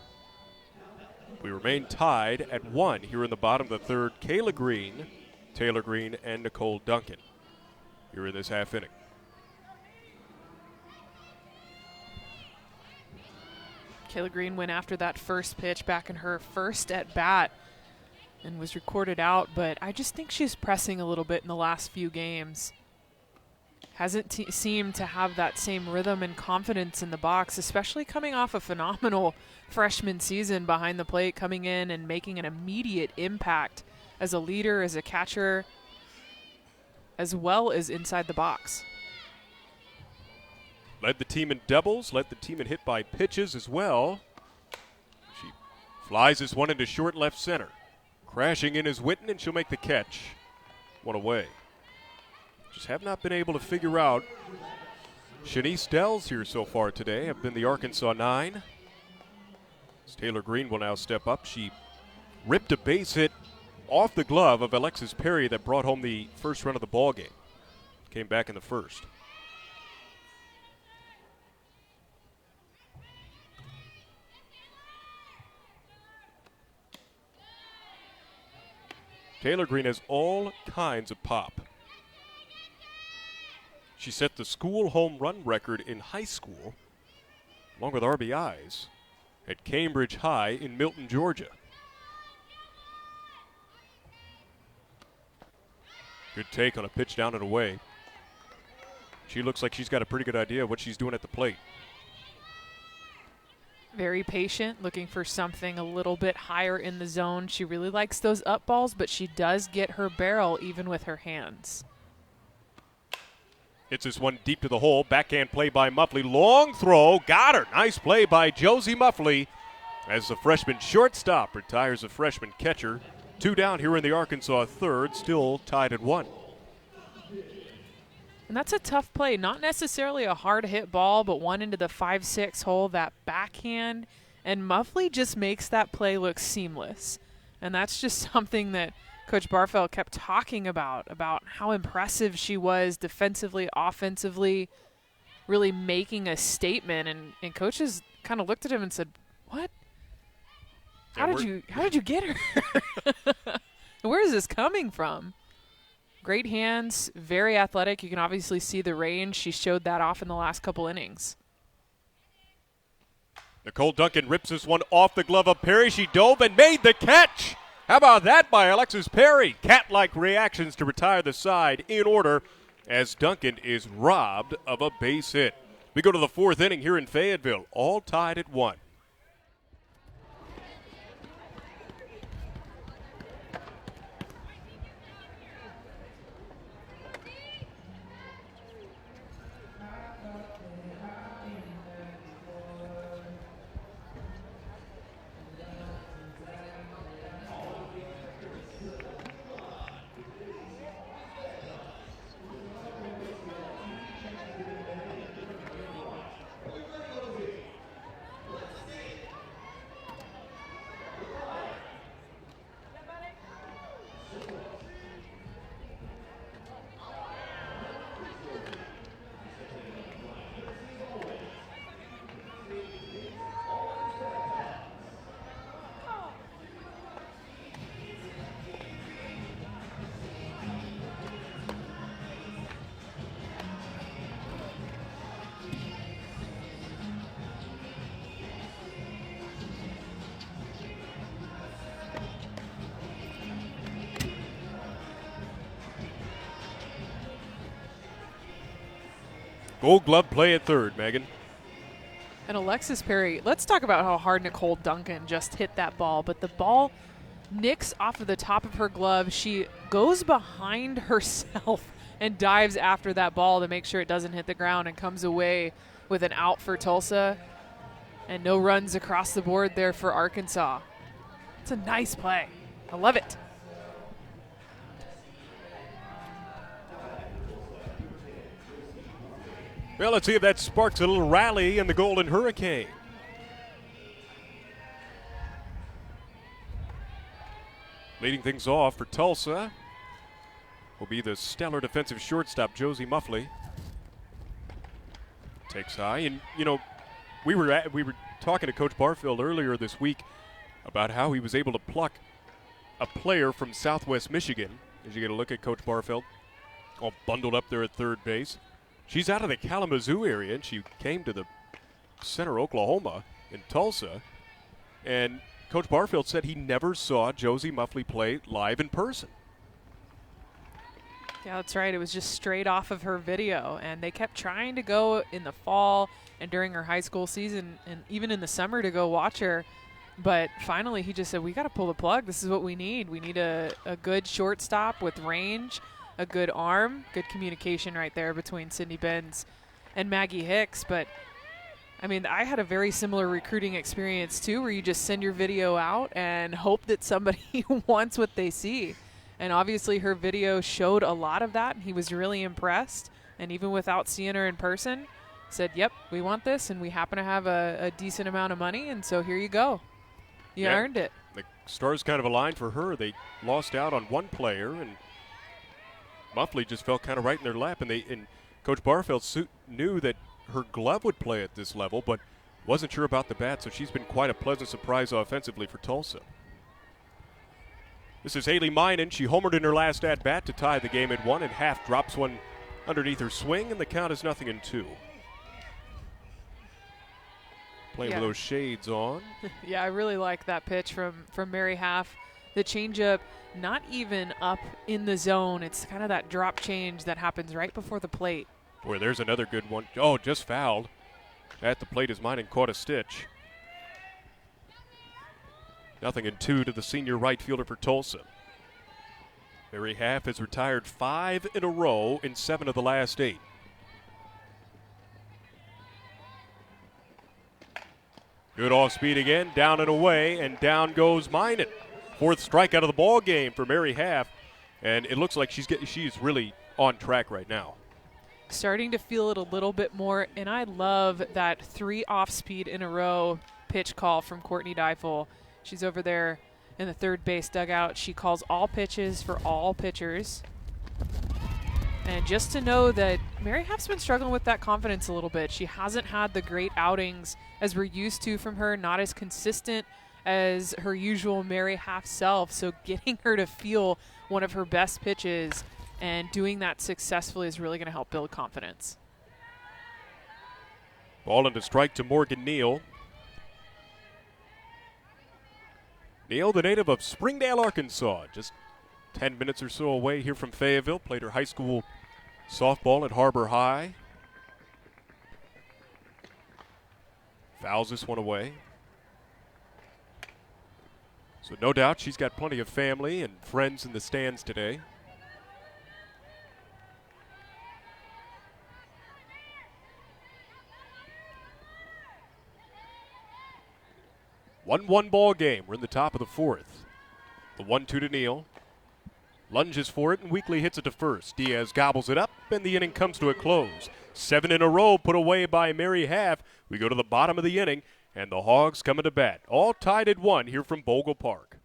we remain tied at 1 here in the bottom of the third. Kayla Green, Taylor Green, and Nicole Duncan here in this half inning. Kayla Green went after that first pitch back in her first at bat and was recorded out, but I just think she's pressing a little bit in the last few games. Hasn't seemed to have that same rhythm and confidence in the box, especially coming off a phenomenal freshman season behind the plate, coming in and making an immediate impact as a leader, as a catcher, as well as inside the box. Led the team in doubles, led the team in hit by pitches as well. She flies this one into short left center. Crashing in is Witten, and she'll make the catch. One away. Just have not been able to figure out. Shanice Dells here so far today have been the Arkansas 9. As Taylor Green will now step up. She ripped a base hit off the glove of Alexis Perry that brought home the first run of the ball game. Came back in the first. Taylor Green has all kinds of pop. She set the school home run record in high school, along with RBIs, at Cambridge High in Milton, Georgia. Good take on a pitch down and away. She looks like she's got a pretty good idea of what she's doing at the plate. Very patient, looking for something a little bit higher in the zone. She really likes those up balls, but she does get her barrel even with her hands. Hits this one deep to the hole. Backhand play by Muff Lee. Long throw. Got her. Nice play by Josie Muff Lee as the freshman shortstop retires a freshman catcher. 2 down here in the Arkansas third, still tied at 1. And that's a tough play. Not necessarily a hard hit ball, but one into the 5-6 hole, that backhand. And Muff Lee just makes that play look seamless. And that's just something that Coach Barfeld kept talking about how impressive she was defensively, offensively, really making a statement. And coaches kind of looked at him and said, "What? How did you get her? Where is this coming from?" Great hands, very athletic. You can obviously see the range. She showed that off in the last couple innings. Nicole Duncan rips this one off the glove of Perry. She dove and made the catch. How about that by Alexis Perry? Cat-like reactions to retire the side in order as Duncan is robbed of a base hit. We go to the fourth inning here in Fayetteville, all tied at 1. Gold glove play at third, Megan. And Alexis Perry, let's talk about how hard Nicole Duncan just hit that ball. But the ball nicks off of the top of her glove. She goes behind herself and dives after that ball to make sure it doesn't hit the ground and comes away with an out for Tulsa. And no runs across the board there for Arkansas. It's a nice play. I love it. Well, let's see if that sparks a little rally in the Golden Hurricane. Leading things off for Tulsa will be the stellar defensive shortstop, Josie Muff Lee. Takes high, and we were talking to Coach Barfield earlier this week about how he was able to pluck a player from Southwest Michigan. As you get a look at Coach Barfield, all bundled up there at third base. She's out of the Kalamazoo area, and she came to the center Oklahoma in Tulsa. And Coach Barfield said he never saw Josie Muff Lee play live in person. Yeah, that's right. It was just straight off of her video, and they kept trying to go in the fall and during her high school season and even in the summer to go watch her. But finally, he just said, we got to pull the plug. This is what we need. We need a good shortstop with range, a good arm, good communication right there between Sydney Benz and Maggie Hicks. But, I mean, I had a very similar recruiting experience, too, where you just send your video out and hope that somebody wants what they see. And obviously her video showed a lot of that, and he was really impressed. And even without seeing her in person, said, yep, we want this, and we happen to have a decent amount of money, and so here you go. You earned it. The stars kind of aligned for her. They lost out on one player, and Muff Lee just fell kind of right in their lap. And Coach Barfield knew that her glove would play at this level, but wasn't sure about the bat, so she's been quite a pleasant surprise offensively for Tulsa. This is Haley Minen. She homered in her last at-bat to tie the game at 1, and Half drops one underneath her swing, and the count is 0-2. Playing with those shades on. Yeah, I really like that pitch from Mary Half. The changeup, not even up in the zone. It's kind of that drop change that happens right before the plate. Boy, there's another good one. Oh, just fouled. At the plate as Minen caught a stitch. 0-2 to the senior right fielder for Tulsa. Mary Half has retired 5 in a row in 7 of the last 8. Good off speed again, down and away, and down goes Minen. 4th strikeout of the ball game for Mary Half, and it looks like she's really on track right now. Starting to feel it a little bit more, and I love that 3 off speed in a row pitch call from Courtney Deifel. She's over there in the third base dugout. She calls all pitches for all pitchers. And just to know that Mary Half's been struggling with that confidence a little bit. She hasn't had the great outings as we're used to from her, not as consistent as her usual Mary Half self. So getting her to feel one of her best pitches and doing that successfully is really going to help build confidence. Ball into strike to Morgan Neal. Neal, the native of Springdale, Arkansas, just 10 minutes or so away here from Fayetteville. Played her high school softball at Harbor High. Fouls this one away. So no doubt she's got plenty of family and friends in the stands today. One ball game. We're in the top of the 4th. The 1-2 to Neal. Lunges for it and weakly hits it to first. Diaz gobbles it up, and the inning comes to a close. 7 in a row put away by Mary Half. We go to the bottom of the inning, and the Hogs coming to bat. All tied at 1 here from Bogle Park.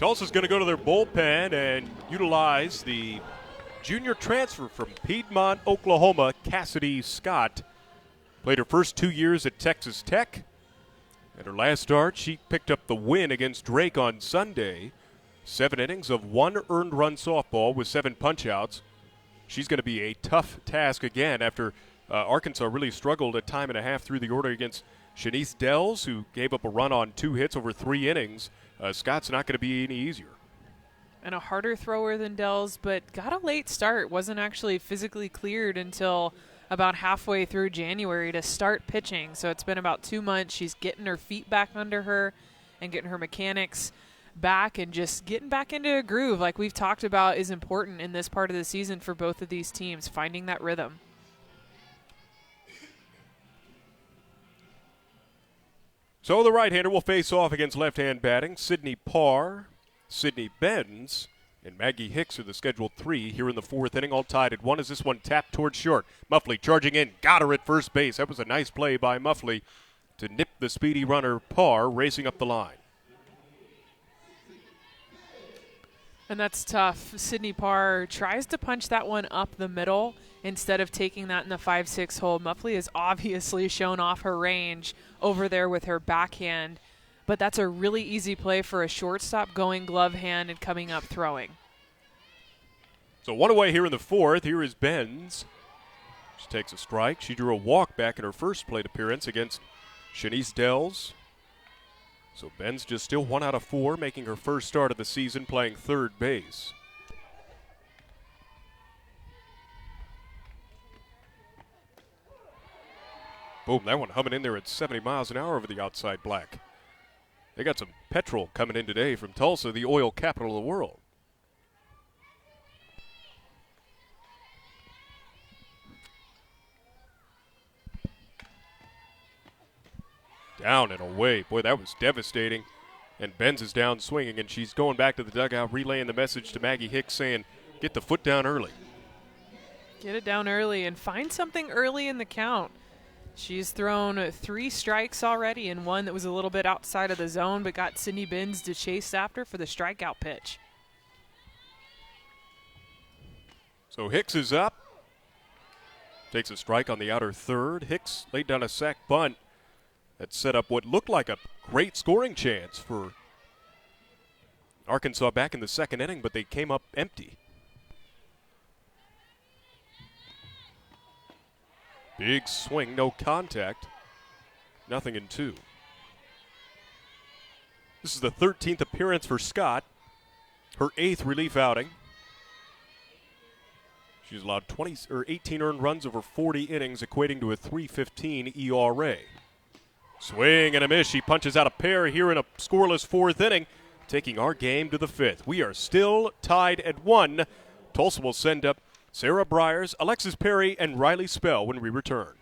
Tulsa's going to go to their bullpen and utilize the junior transfer from Piedmont, Oklahoma, Cassidy Scott. Played her first 2 years at Texas Tech. At her last start, she picked up the win against Drake on Sunday. 7 innings of 1 earned run softball with 7 punch-outs. She's going to be a tough task again after Arkansas really struggled a time and a half through the order against Shanice Dells, who gave up a run on 2 hits over 3 innings. Scott's not going to be any easier. And a harder thrower than Dells, but got a late start. Wasn't actually physically cleared until about halfway through January to start pitching. So it's been about 2 months. She's getting her feet back under her and getting her mechanics back and just getting back into a groove like we've talked about is important in this part of the season for both of these teams, finding that rhythm. So the right-hander will face off against left-hand batting. Sydney Parr, Sydney Benz, and Maggie Hicks are the scheduled 3 here in the 4th inning, all tied at 1 as this one tapped towards short. Muff Lee charging in, got her at first base. That was a nice play by Muff Lee to nip the speedy runner Parr racing up the line. And that's tough. Sydney Parr tries to punch that one up the middle instead of taking that in the 5-6 hole. Muff Lee has obviously shown off her range over there with her backhand, but that's a really easy play for a shortstop going glove hand and coming up throwing. So 1 away here in the 4th. Here is Benz. She takes a strike. She drew a walk back in her first plate appearance against Shanice Dells. So Ben's just still 1 out of 4, making her first start of the season playing third base. Boom, that one humming in there at 70 miles an hour over the outside black. They got some petrol coming in today from Tulsa, the oil capital of the world. Down and away. Boy, that was devastating. And Benz is down swinging, and she's going back to the dugout, relaying the message to Maggie Hicks saying, get the foot down early. Get it down early and find something early in the count. She's thrown 3 strikes already and 1 that was a little bit outside of the zone, but got Sydney Benz to chase after for the strikeout pitch. So Hicks is up. Takes a strike on the outer third. Hicks laid down a sac bunt that set up what looked like a great scoring chance for Arkansas back in the 2nd inning, but they came up empty. Big swing, no contact. Nothing in 2. This is the 13th appearance for Scott, her 8th relief outing. She's allowed 18 earned runs over 40 innings, equating to a .315 ERA. Swing and a miss. She punches out a pair here in a scoreless 4th inning, taking our game to the 5th. We are still tied at 1. Tulsa will send up Sarah Briars, Alexis Perry, and Riley Spell when we return.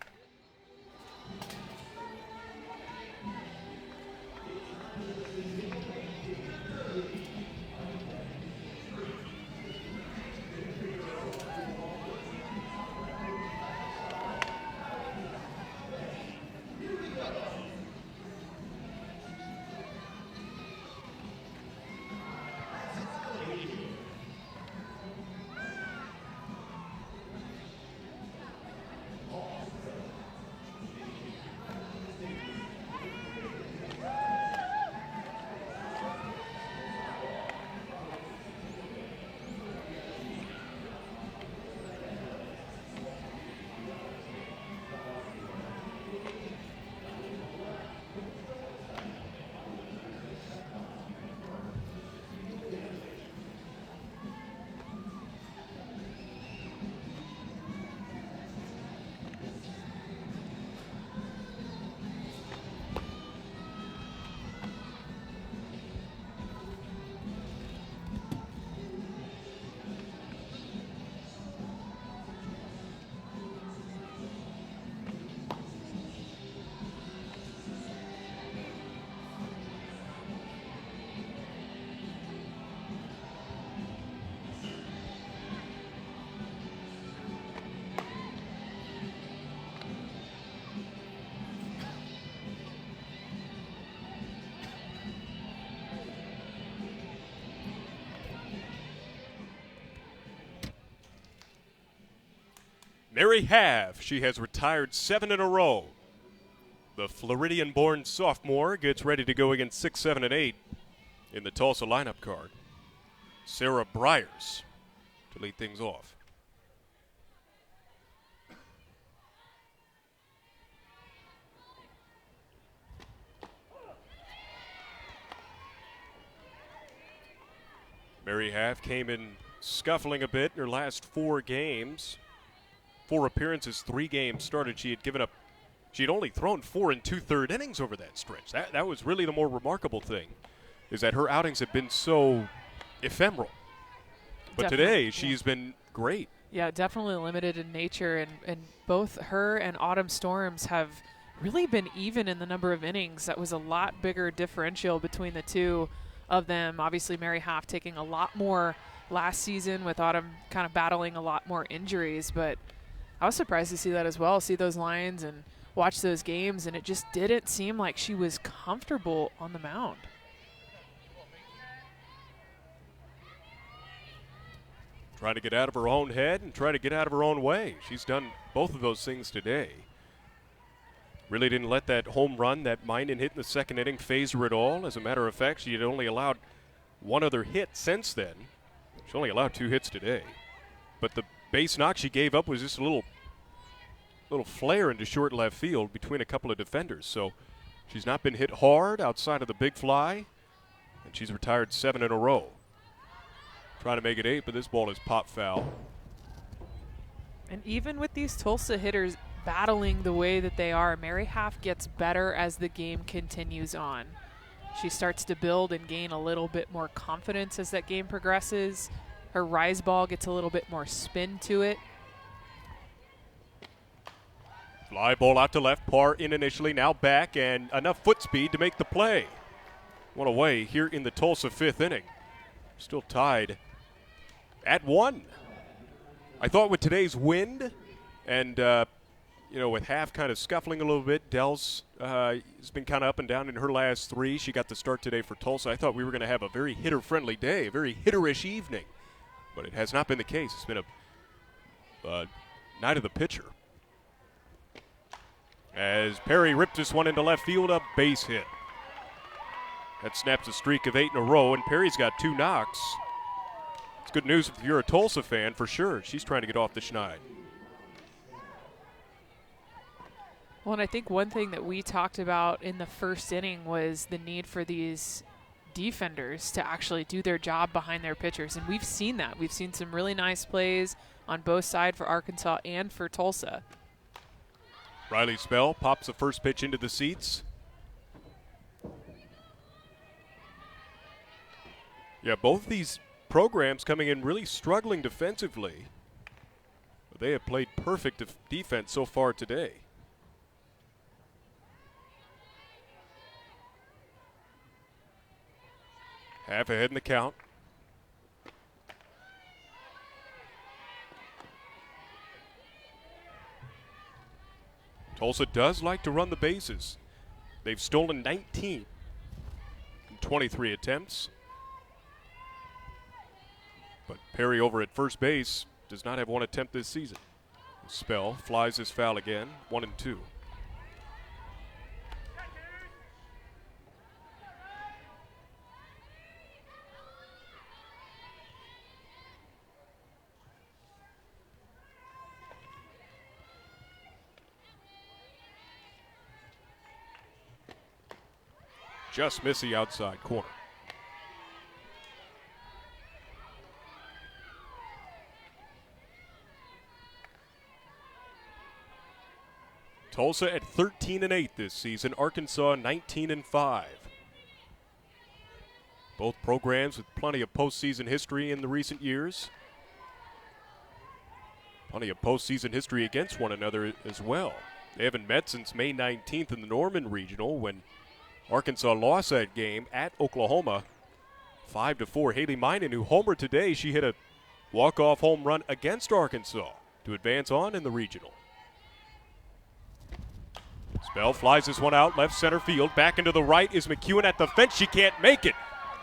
Mary Have, she has retired 7 in a row. The Floridian-born sophomore gets ready to go against 6, 7, and 8 in the Tulsa lineup card. Sarah Briars to lead things off. Mary Have came in scuffling a bit in her last 4 games. 4 appearances, 3 games started. She had only thrown 4 2/3 innings over that stretch. That was really the more remarkable thing, is that her outings have been so ephemeral. But today, she's been great. Yeah, definitely limited in nature, and both her and Autumn Storms have really been even in the number of innings. That was a lot bigger differential between the two of them. Obviously, Mary Have taking a lot more last season, with Autumn kind of battling a lot more injuries, but I was surprised to see that as well, see those lines and watch those games, and it just didn't seem like she was comfortable on the mound. Trying to get out of her own head and trying to get out of her own way. She's done both of those things today. Really didn't let that home run, that Minor hit in the second inning, phase her at all. As a matter of fact, she had only allowed 1 other hit since then. She only allowed 2 hits today. But the base knock she gave up was just a little flare into short left field between a couple of defenders. So she's not been hit hard outside of the big fly, and she's retired 7 in a row. Trying to make it 8, but this ball is pop foul. And even with these Tulsa hitters battling the way that they are, Mary Have gets better as the game continues on. She starts to build and gain a little bit more confidence as that game progresses. Her rise ball gets a little bit more spin to it. Fly ball out to left, par in initially, now back, and enough foot speed to make the play. 1 away here in the Tulsa 5th inning. Still tied at 1. I thought with today's wind and, with Have kind of scuffling a little bit, Dell's has been kind of up and down in her last 3. She got the start today for Tulsa. I thought we were going to have a very hitter-friendly day, a very hitterish evening. But it has not been the case. It's been a night of the pitcher. As Perry ripped this one into left field, a base hit. That snaps a streak of 8 in a row, and Perry's got 2 knocks. It's good news if you're a Tulsa fan, for sure. She's trying to get off the schneid. Well, and I think one thing that we talked about in the first inning was the need for these defenders to actually do their job behind their pitchers, and we've seen that. We've seen some really nice plays on both sides for Arkansas and for Tulsa. Riley Spell pops the first pitch into the seats. Yeah, both these programs coming in really struggling defensively. But they have played perfect defense so far today. Half ahead in the count. Tulsa does like to run the bases. They've stolen 19 in 23 attempts. But Perry over at first base does not have 1 attempt this season. Spell flies his foul again, 1-2. Just miss the outside corner. Tulsa at 13-8 this season. Arkansas 19-5. Both programs with plenty of postseason history in the recent years. Plenty of postseason history against one another as well. They haven't met since May 19th in the Norman Regional, when Arkansas lost that game at Oklahoma 5-4. Haley Minor, who homered today, she hit a walk-off home run against Arkansas to advance on in the regional. Spell flies this one out left center field. Back into the right is McEwen at the fence. She can't make it.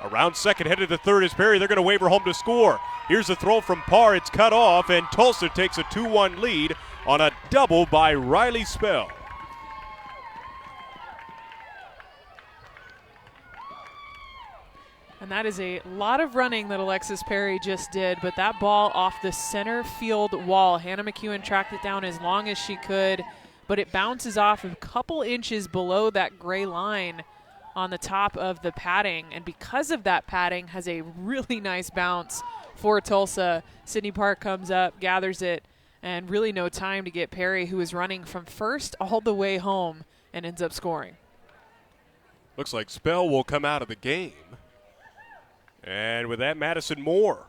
Around second, headed to third is Perry. They're going to wave her home to score. Here's a throw from Parr. It's cut off, and Tulsa takes a 2-1 lead on a double by Riley Spell. And that is a lot of running that Alexis Perry just did, but that ball off the center field wall. Hannah McEwen tracked it down as long as she could, but it bounces off a couple inches below that gray line on the top of the padding. And because of that padding, has a really nice bounce for Tulsa. Sydney Park comes up, gathers it, and really no time to get Perry, who is running from first all the way home, and ends up scoring. Looks like Spell will come out of the game. And with that, Madison Moore,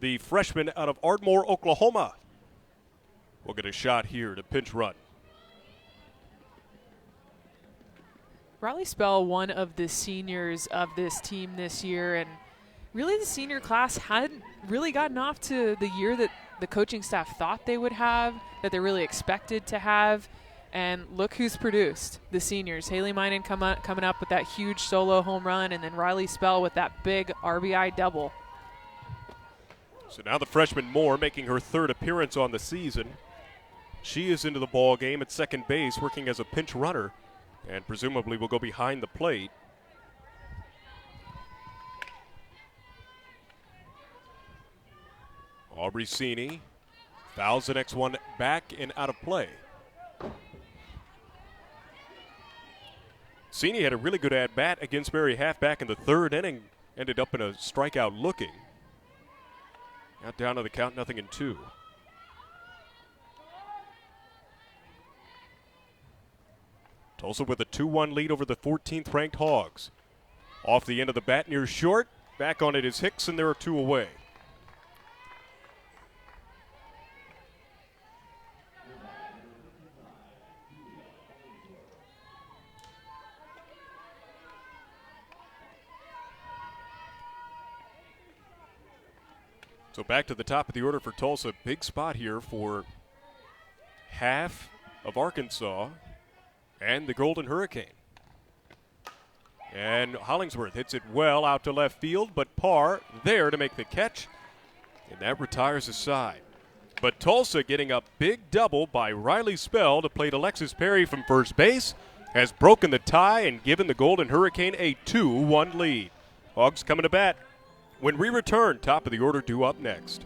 the freshman out of Ardmore, Oklahoma, will get a shot here to pinch run. Riley Spell, one of the seniors of this team this year, and really the senior class hadn't really gotten off to the year that the coaching staff thought they would have, that they're really expected to have. And look who's produced, the seniors. Haley Minen coming up with that huge solo home run, and then Riley Spell with that big RBI double. So now the freshman Moore making her third appearance on the season. She is into the ball game at second base, working as a pinch runner, and presumably will go behind the plate. Aubrey Sini fouls the next one back and out of play. Sini had a really good at-bat against Mary halfback in the third inning. Ended up in a strikeout looking. Got down to the count, 0-2. Tulsa with a 2-1 lead over the 14th ranked Hogs. Off the end of the bat near short. Back on it is Hicks, and there are two away. So back to the top of the order for Tulsa. Big spot here for half of Arkansas and the Golden Hurricane. And Hollingsworth hits it well out to left field, but Parr there to make the catch, and that retires his side. But Tulsa getting a big double by Riley Spell to plate Alexis Perry from first base has broken the tie and given the Golden Hurricane a 2-1 lead. Hogs coming to bat. When we return, top of the order due up next.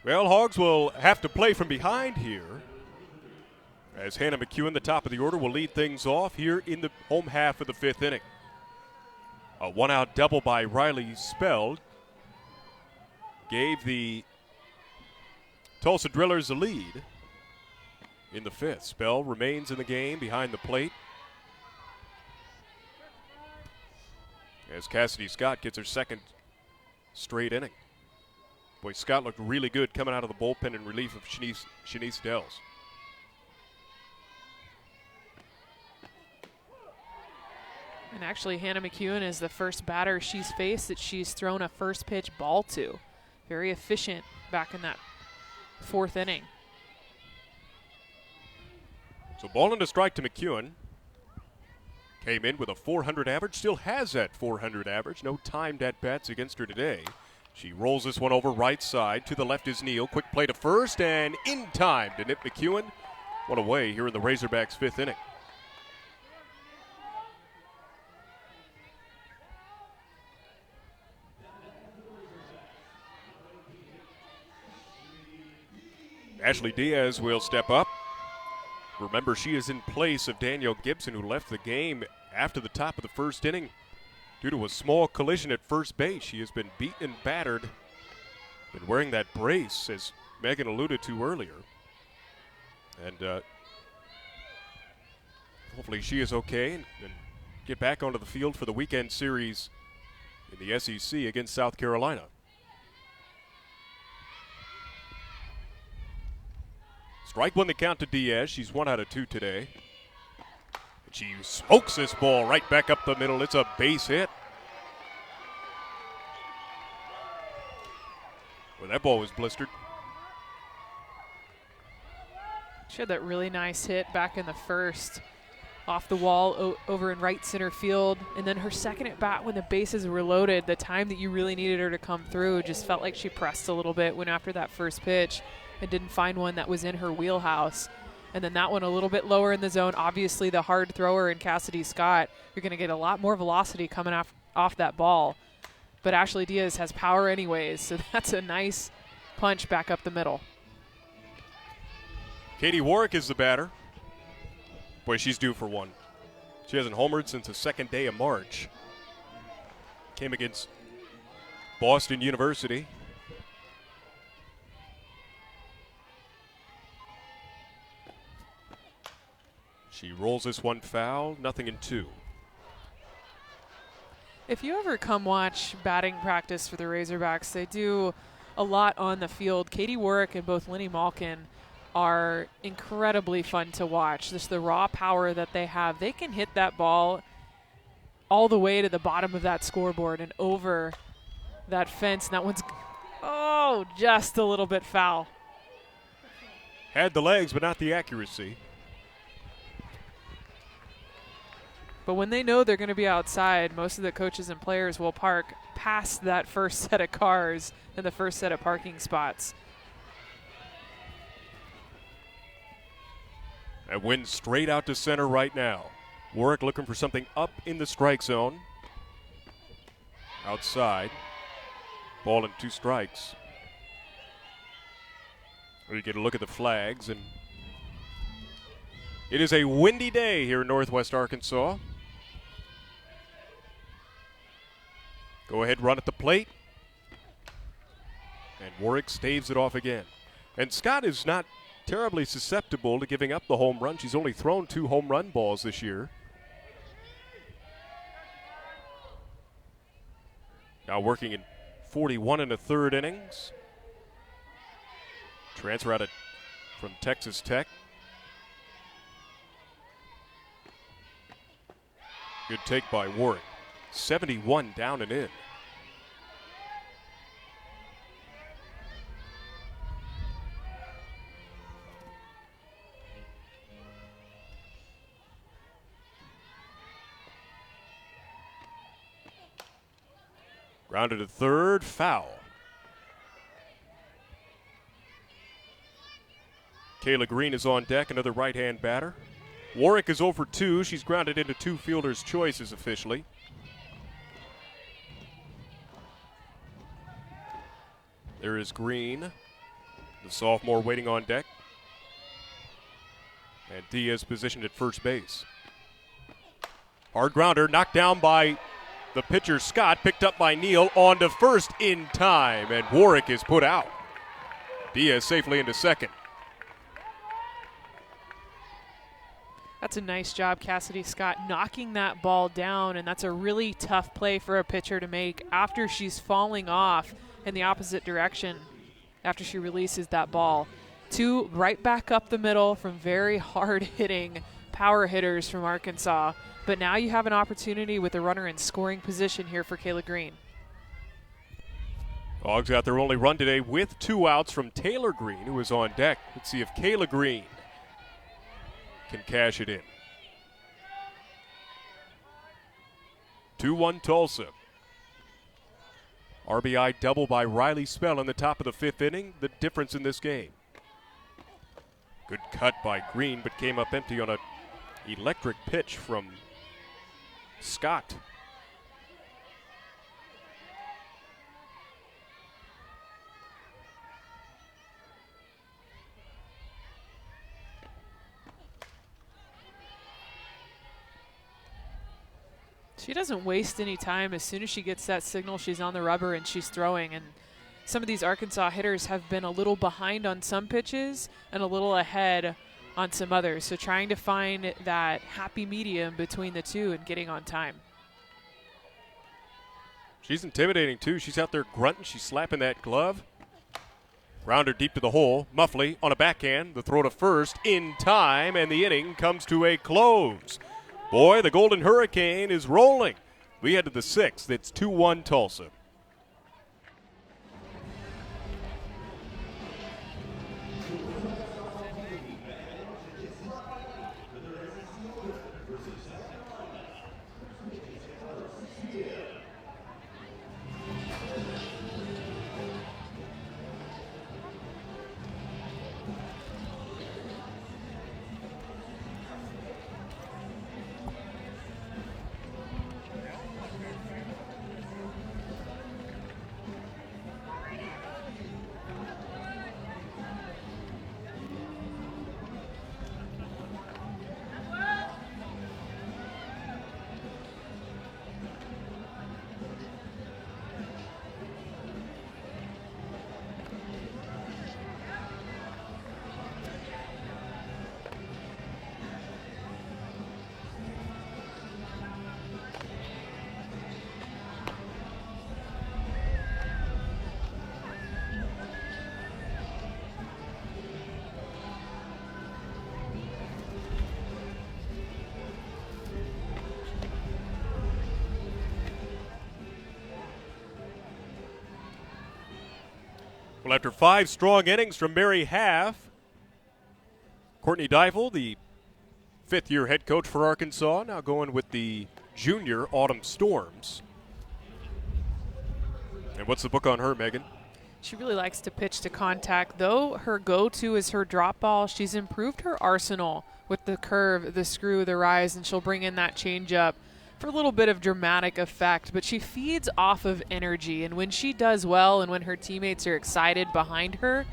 Well, Hogs will have to play from behind here, as Hannah McEwen, the top of the order, will lead things off here in the home half of the fifth inning. A one-out double by Riley Spell gave the Tulsa Drillers the lead in the fifth. Spell remains in the game behind the plate as Cassidy Scott gets her second straight inning. Boy, Scott looked really good coming out of the bullpen in relief of Shanice Dells. And actually, Hannah McEwen is the first batter she's faced that she's thrown a first pitch ball to. Very efficient back in that fourth inning. So ball and a strike to McEwen. Came in with a 400 average, still has that 400 average. No timed at-bats against her today. She rolls this one over right side. To the left is Neal. Quick play to first and in time to nip McEwen. One away here in the Razorbacks' fifth inning. Ashley Diaz will step up. Remember, she is in place of Danielle Gibson, who left the game after the top of the first inning due to a small collision at first base. She has been beaten and battered, been wearing that brace, as Megan alluded to earlier. And hopefully she is okay and get back onto the field for the weekend series in the SEC against South Carolina. Strike one, the count to Diaz. She's 1 out of 2 today. And she smokes this ball right back up the middle. It's a base hit. Well, that ball was blistered. She had that really nice hit back in the first off the wall over in right center field. And then her second at bat when the bases were loaded, the time that you really needed her to come through, just felt like she pressed a little bit, went after that first pitch and didn't find one that was in her wheelhouse. And then that one a little bit lower in the zone. Obviously the hard thrower in Cassidy Scott, you're going to get a lot more velocity coming off that ball. But Ashley Diaz has power anyways, so that's a nice punch back up the middle. Katie Warwick is the batter. Boy, she's due for one. She hasn't homered since the second day of March. Came against Boston University. She rolls this one foul, 0-2. If you ever come watch batting practice for the Razorbacks, they do a lot on the field. Katie Warwick and both Lenny Malkin are incredibly fun to watch. Just the raw power that they have. They can hit that ball all the way to the bottom of that scoreboard and over that fence. And that one's, just a little bit foul. Had the legs, but not the accuracy. But when they know they're going to be outside, most of the coaches and players will park past that first set of cars and the first set of parking spots. That wind straight out to center right now. Warwick looking for something up in the strike zone. Outside. Ball and 2 strikes. We get a look at the flags, and it is a windy day here in Northwest Arkansas. Go ahead, run at the plate. And Warwick staves it off again. And Scott is not terribly susceptible to giving up the home run. She's only thrown 2 home run balls this year. Now working in 41 1/3 innings. Transfer out from Texas Tech. Good take by Warwick. 71 down and in. Grounded to third, foul. Kayla Green is on deck, another right-hand batter. Warwick is 0 for 2. She's grounded into 2 fielders' choices officially. There is Green, the sophomore waiting on deck. And Diaz positioned at first base. Hard grounder knocked down by the pitcher Scott, picked up by Neal, on to first in time, and Warwick is put out. Diaz safely into second. That's a nice job, Cassidy Scott, knocking that ball down, and that's a really tough play for a pitcher to make after she's falling off in the opposite direction after she releases that ball. 2 right back up the middle from very hard-hitting power hitters from Arkansas. But now you have an opportunity with a runner in scoring position here for Kayla Green. Hogs got their only run today with 2 outs from Taylor Green, who is on deck. Let's see if Kayla Green can cash it in. 2-1 Tulsa. RBI double by Riley Spell in the top of the 5th inning, the difference in this game. Good cut by Green, but came up empty on an electric pitch from Scott. She doesn't waste any time. As soon as she gets that signal, she's on the rubber and she's throwing. And some of these Arkansas hitters have been a little behind on some pitches and a little ahead on some others. So trying to find that happy medium between the two and getting on time. She's intimidating, too. She's out there grunting. She's slapping that glove. Rounder deep to the hole. Muff Lee on a backhand. The throw to first in time, and the inning comes to a close. Boy, the Golden Hurricane is rolling. We head to the 6th. It's 2-1 Tulsa. Well, after 5 strong innings from Mary Half, Courtney Dival, the 5th-year head coach for Arkansas, now going with the junior Autumn Storms. And what's the book on her, Megan? She really likes to pitch to contact. Though her go-to is her drop ball, she's improved her arsenal with the curve, the screw, the rise, and she'll bring in that changeup for a little bit of dramatic effect. But she feeds off of energy, and when she does well and when her teammates are excited behind her,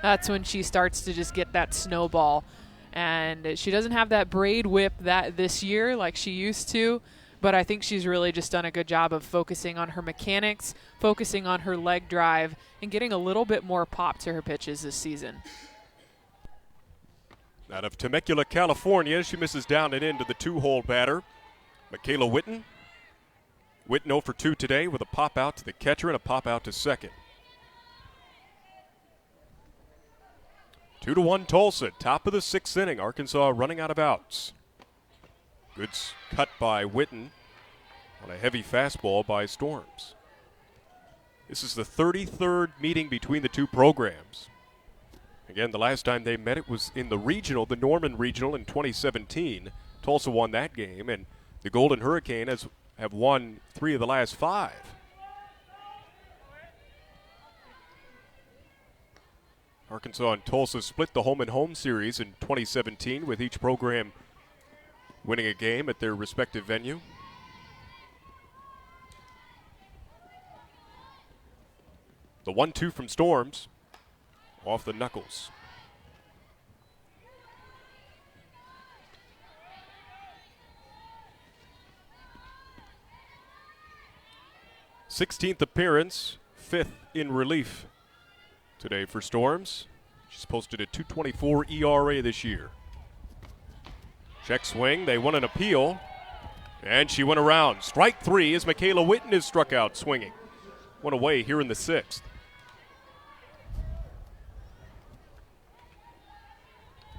that's when she starts to just get that snowball. And she doesn't have that braid whip this year like she used to, but I think she's really just done a good job of focusing on her mechanics, focusing on her leg drive, and getting a little bit more pop to her pitches this season. Out of Temecula, California, she misses down and into the 2-hole batter, Michaela Witten. Witten 0 for 2 today with a pop out to the catcher and a pop out to second. 2-1 Tulsa, top of the 6th inning. Arkansas running out of outs. Good cut by Witten on a heavy fastball by Storms. This is the 33rd meeting between the two programs. Again, the last time they met it was in the regional, the Norman Regional in 2017. Tulsa won that game, and the Golden Hurricane have won 3 of the last 5. Arkansas and Tulsa split the home-and-home series in 2017 with each program winning a game at their respective venue. The 1-2 from Storms off the knuckles. Sixteenth appearance, 5th in relief today for Storms. She's posted a 2.24 ERA this year. Check swing, they won an appeal, and she went around. Strike 3 as Michaela Witten is struck out swinging. One away here in the 6th.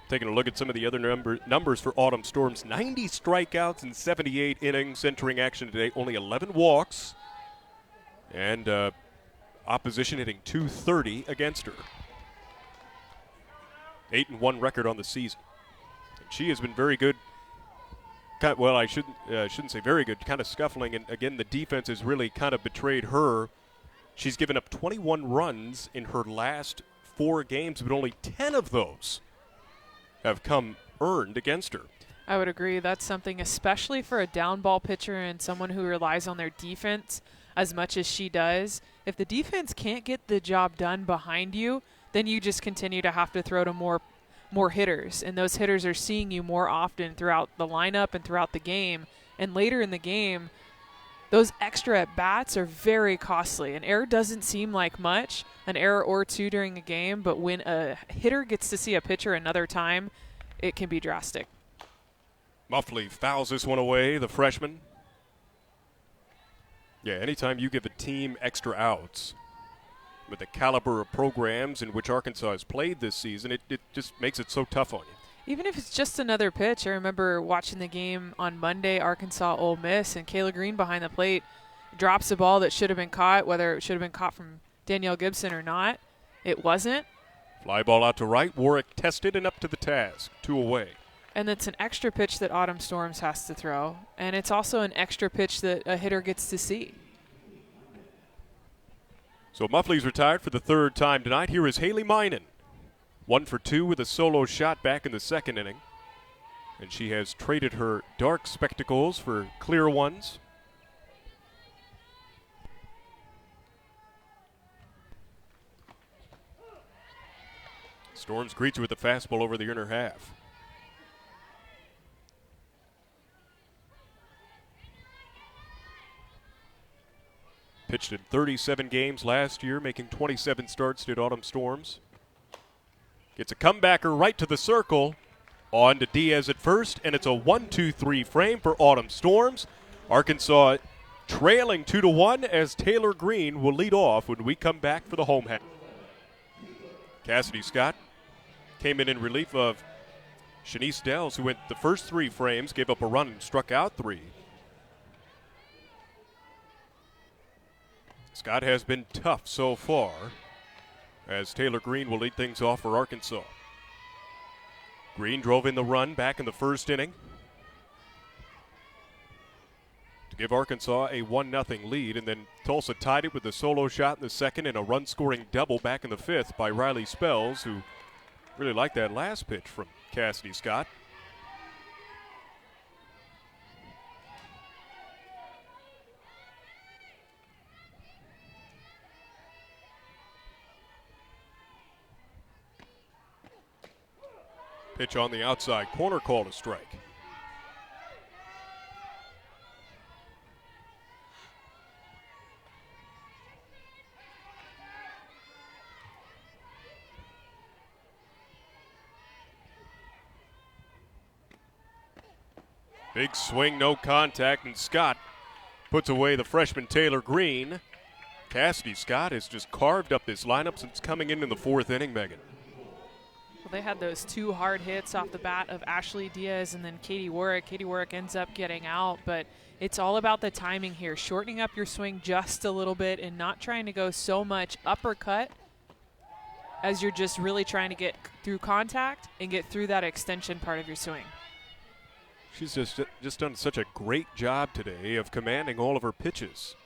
Taking a look at some of the other numbers for Autumn Storms. 90 strikeouts in 78 innings entering action today. Only 11 walks. And opposition hitting .230 against her. 8-1 record on the season. And she has been very good well, I shouldn't say very good, kind of scuffling. And again, the defense has really kind of betrayed her. She's given up 21 runs in her last 4 games, but only 10 of those have come earned against her. I would agree. That's something, especially for a down ball pitcher and someone who relies on their defense as much as she does. If the defense can't get the job done behind you, then you just continue to have to throw to more hitters. And those hitters are seeing you more often throughout the lineup and throughout the game. And later in the game, those extra at-bats are very costly. An error doesn't seem like much, an error or two during a game, but when a hitter gets to see a pitcher another time, it can be drastic. Muff Lee fouls this one away, the freshman. Yeah, anytime you give a team extra outs with the caliber of programs in which Arkansas has played this season, it just makes it so tough on you. Even if it's just another pitch. I remember watching the game on Monday, Arkansas-Ole Miss, and Kayla Green behind the plate drops a ball that should have been caught, whether it should have been caught from Danielle Gibson or not. It wasn't. Fly ball out to right. Warwick tested and up to the task. 2 away. And it's an extra pitch that Autumn Storms has to throw. And it's also an extra pitch that a hitter gets to see. So Muff Lee's retired for the 3rd time tonight. Here is Haley Minen. 1 for 2 with a solo shot back in the 2nd inning. And she has traded her dark spectacles for clear ones. Storms greets her with a fastball over the inner half. Pitched in 37 games last year, making 27 starts at Autumn Storms. Gets a comebacker right to the circle. On to Diaz at first, and it's a 1-2-3 frame for Autumn Storms. Arkansas trailing 2-1 as Kayla Green will lead off when we come back for the home half. Cassidy Scott came in relief of Shanice Dells, who went the first 3 frames, gave up a run and struck out 3. Scott has been tough so far as Taylor Green will lead things off for Arkansas. Green drove in the run back in the 1st inning to give Arkansas a 1-0 lead, and then Tulsa tied it with a solo shot in the 2nd and a run-scoring double back in the 5th by Riley Spells, who really liked that last pitch from Cassidy Scott. Pitch on the outside corner, called a strike. Big swing, no contact, and Scott puts away the freshman Taylor Green. Cassidy Scott has just carved up this lineup since coming in the 4th inning, Megan. Well, they had those 2 hard hits off the bat of Ashley Diaz and then Katie Warwick. Katie Warwick ends up getting out, but it's all about the timing here, shortening up your swing just a little bit and not trying to go so much uppercut as you're just really trying to get through contact and get through that extension part of your swing. She's just done such a great job today of commanding all of her pitches.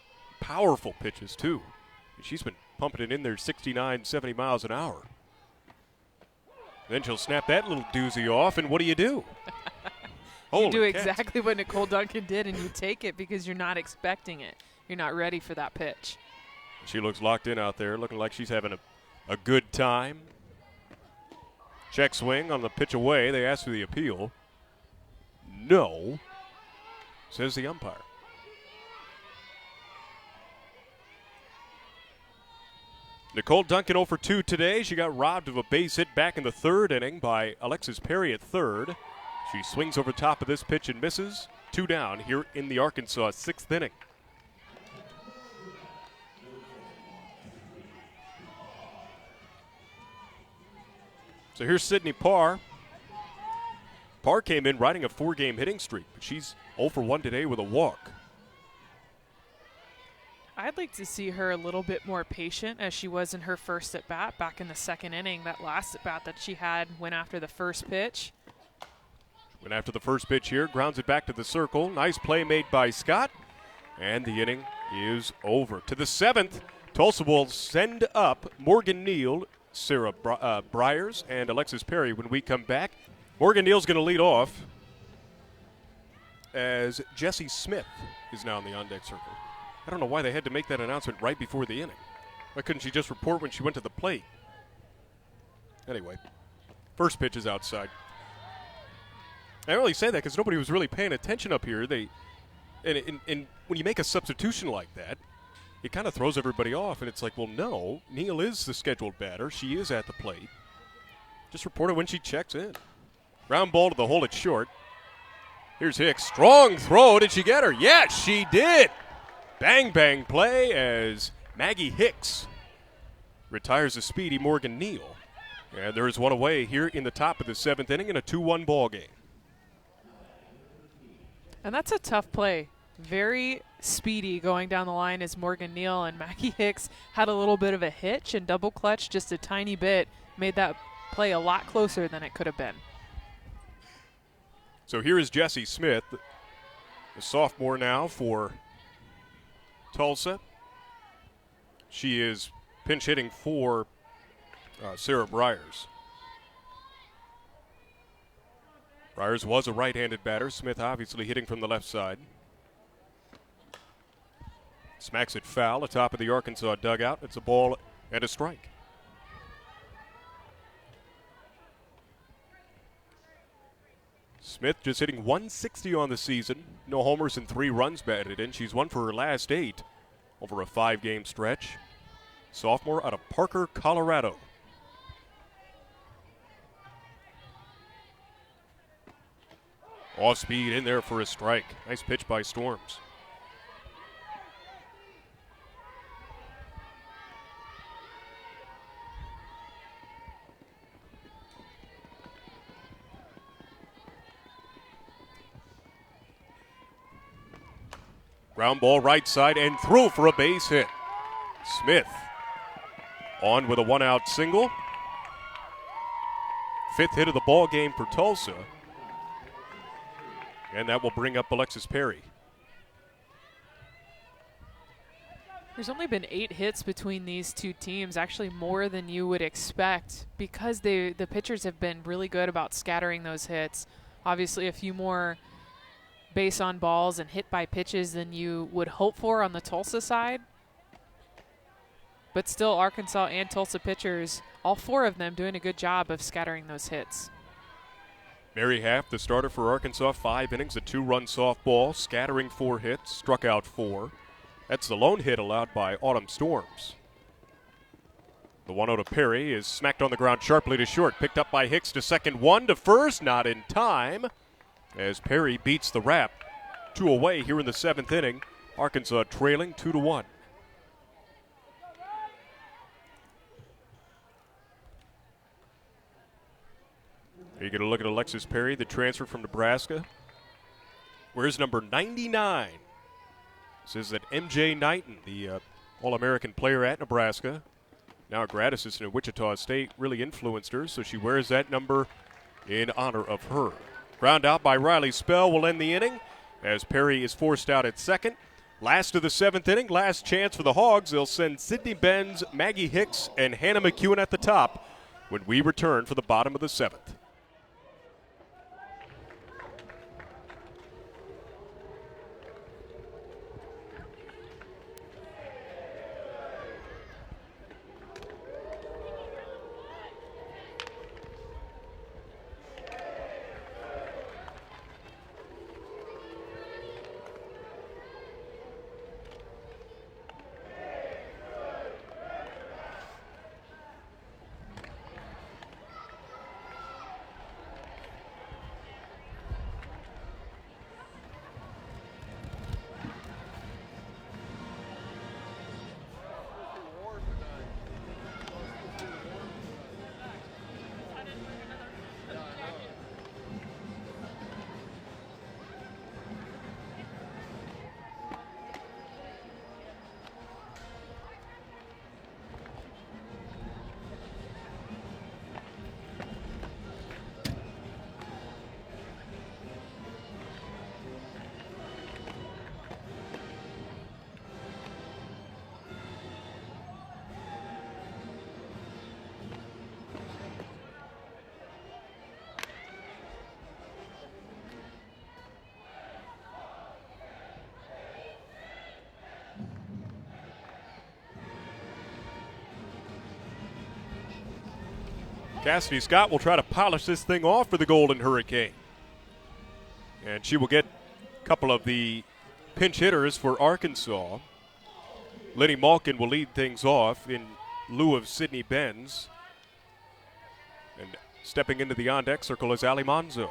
Powerful pitches, too. She's been pumping it in there 69, 70 miles an hour. Then she'll snap that little doozy off, and what do? You do exactly what Nicole Duncan did, and you take it because you're not expecting it. You're not ready for that pitch. She looks locked in out there, looking like she's having a good time. Check swing on the pitch away. They ask for the appeal. No, says the umpire. Nicole Duncan 0 for 2 today. She got robbed of a base hit back in the 3rd inning by Alexis Perry at 3rd. She swings over top of this pitch and misses. 2 down here in the Arkansas 6th inning. So here's Sydney Parr. Parr came in riding a 4-game hitting streak, but she's 0 for 1 today with a walk. I'd like to see her a little bit more patient as she was in her first at-bat back in the 2nd inning. That last at-bat that she had went after the first pitch. Went after the first pitch here, grounds it back to the circle. Nice play made by Scott, and the inning is over. To the 7th, Tulsa will send up Morgan Neal, Sarah Briars, and Alexis Perry when we come back. Morgan Neal's going to lead off as Josie Smith is now in the on-deck circle. I don't know why they had to make that announcement right before the inning. Why couldn't she just report when she went to the plate? Anyway, first pitch is outside. I only say that because nobody was really paying attention up here. And when you make a substitution like that, it kind of throws everybody off. And it's like, well, no, Neal is the scheduled batter. She is at the plate. Just report it when she checks in. Ground ball to the hole at short. Here's Hicks. Strong throw. Did she get her? Yes, she did. Bang, bang play as Maggie Hicks retires a speedy Morgan Neal. And there is one away here in the top of the 7th inning in a 2-1 ball game. And that's a tough play. Very speedy going down the line as Morgan Neal, and Maggie Hicks had a little bit of a hitch and double clutch just a tiny bit. Made that play a lot closer than it could have been. So here is Josie Smith, a sophomore now for Tulsa. She is pinch hitting for Sarah Briars. Briars was a right-handed batter. Smith obviously hitting from the left side. Smacks it foul atop of the Arkansas dugout. It's a ball and a strike. Smith just hitting 160 on the season. No homers and 3 runs batted in. She's 1 for her last 8 over a 5-game stretch. Sophomore out of Parker, Colorado. Off speed in there for a strike. Nice pitch by Storms. Ground ball right side and through for a base hit. Smith on with a 1-out single. 5th hit of the ball game for Tulsa. And that will bring up Alexis Perry. There's only been 8 hits between these two teams, actually more than you would expect, because the pitchers have been really good about scattering those hits. Obviously a few more base on balls and hit by pitches than you would hope for on the Tulsa side. But still, Arkansas and Tulsa pitchers, all 4 of them doing a good job of scattering those hits. Mary Half, the starter for Arkansas, 5 innings, a 2-run softball, scattering 4 hits, struck out 4. That's the lone hit allowed by Autumn Storms. The 1-0 to Perry is smacked on the ground sharply to short, picked up by Hicks to second, 1 to first, not in time, as Perry beats the wrap. 2 away here in the 7th inning. Arkansas trailing 2-1. You get a look at Alexis Perry, the transfer from Nebraska. Where's number 99? This is that MJ Knighton, the All-American player at Nebraska, now a grad assistant at Wichita State, really influenced her, so she wears that number in honor of her. Ground out by Riley Spell will end the inning as Perry is forced out at second. Last of the 7th inning, last chance for the Hogs. They'll send Sydney Benz, Maggie Hicks, and Hannah McEwen at the top when we return for the bottom of the 7th. Cassidy Scott will try to polish this thing off for the Golden Hurricane. And she will get a couple of the pinch hitters for Arkansas. Lenny Malkin will lead things off in lieu of Sydney Benz. And stepping into the on-deck circle is Ali Manzo.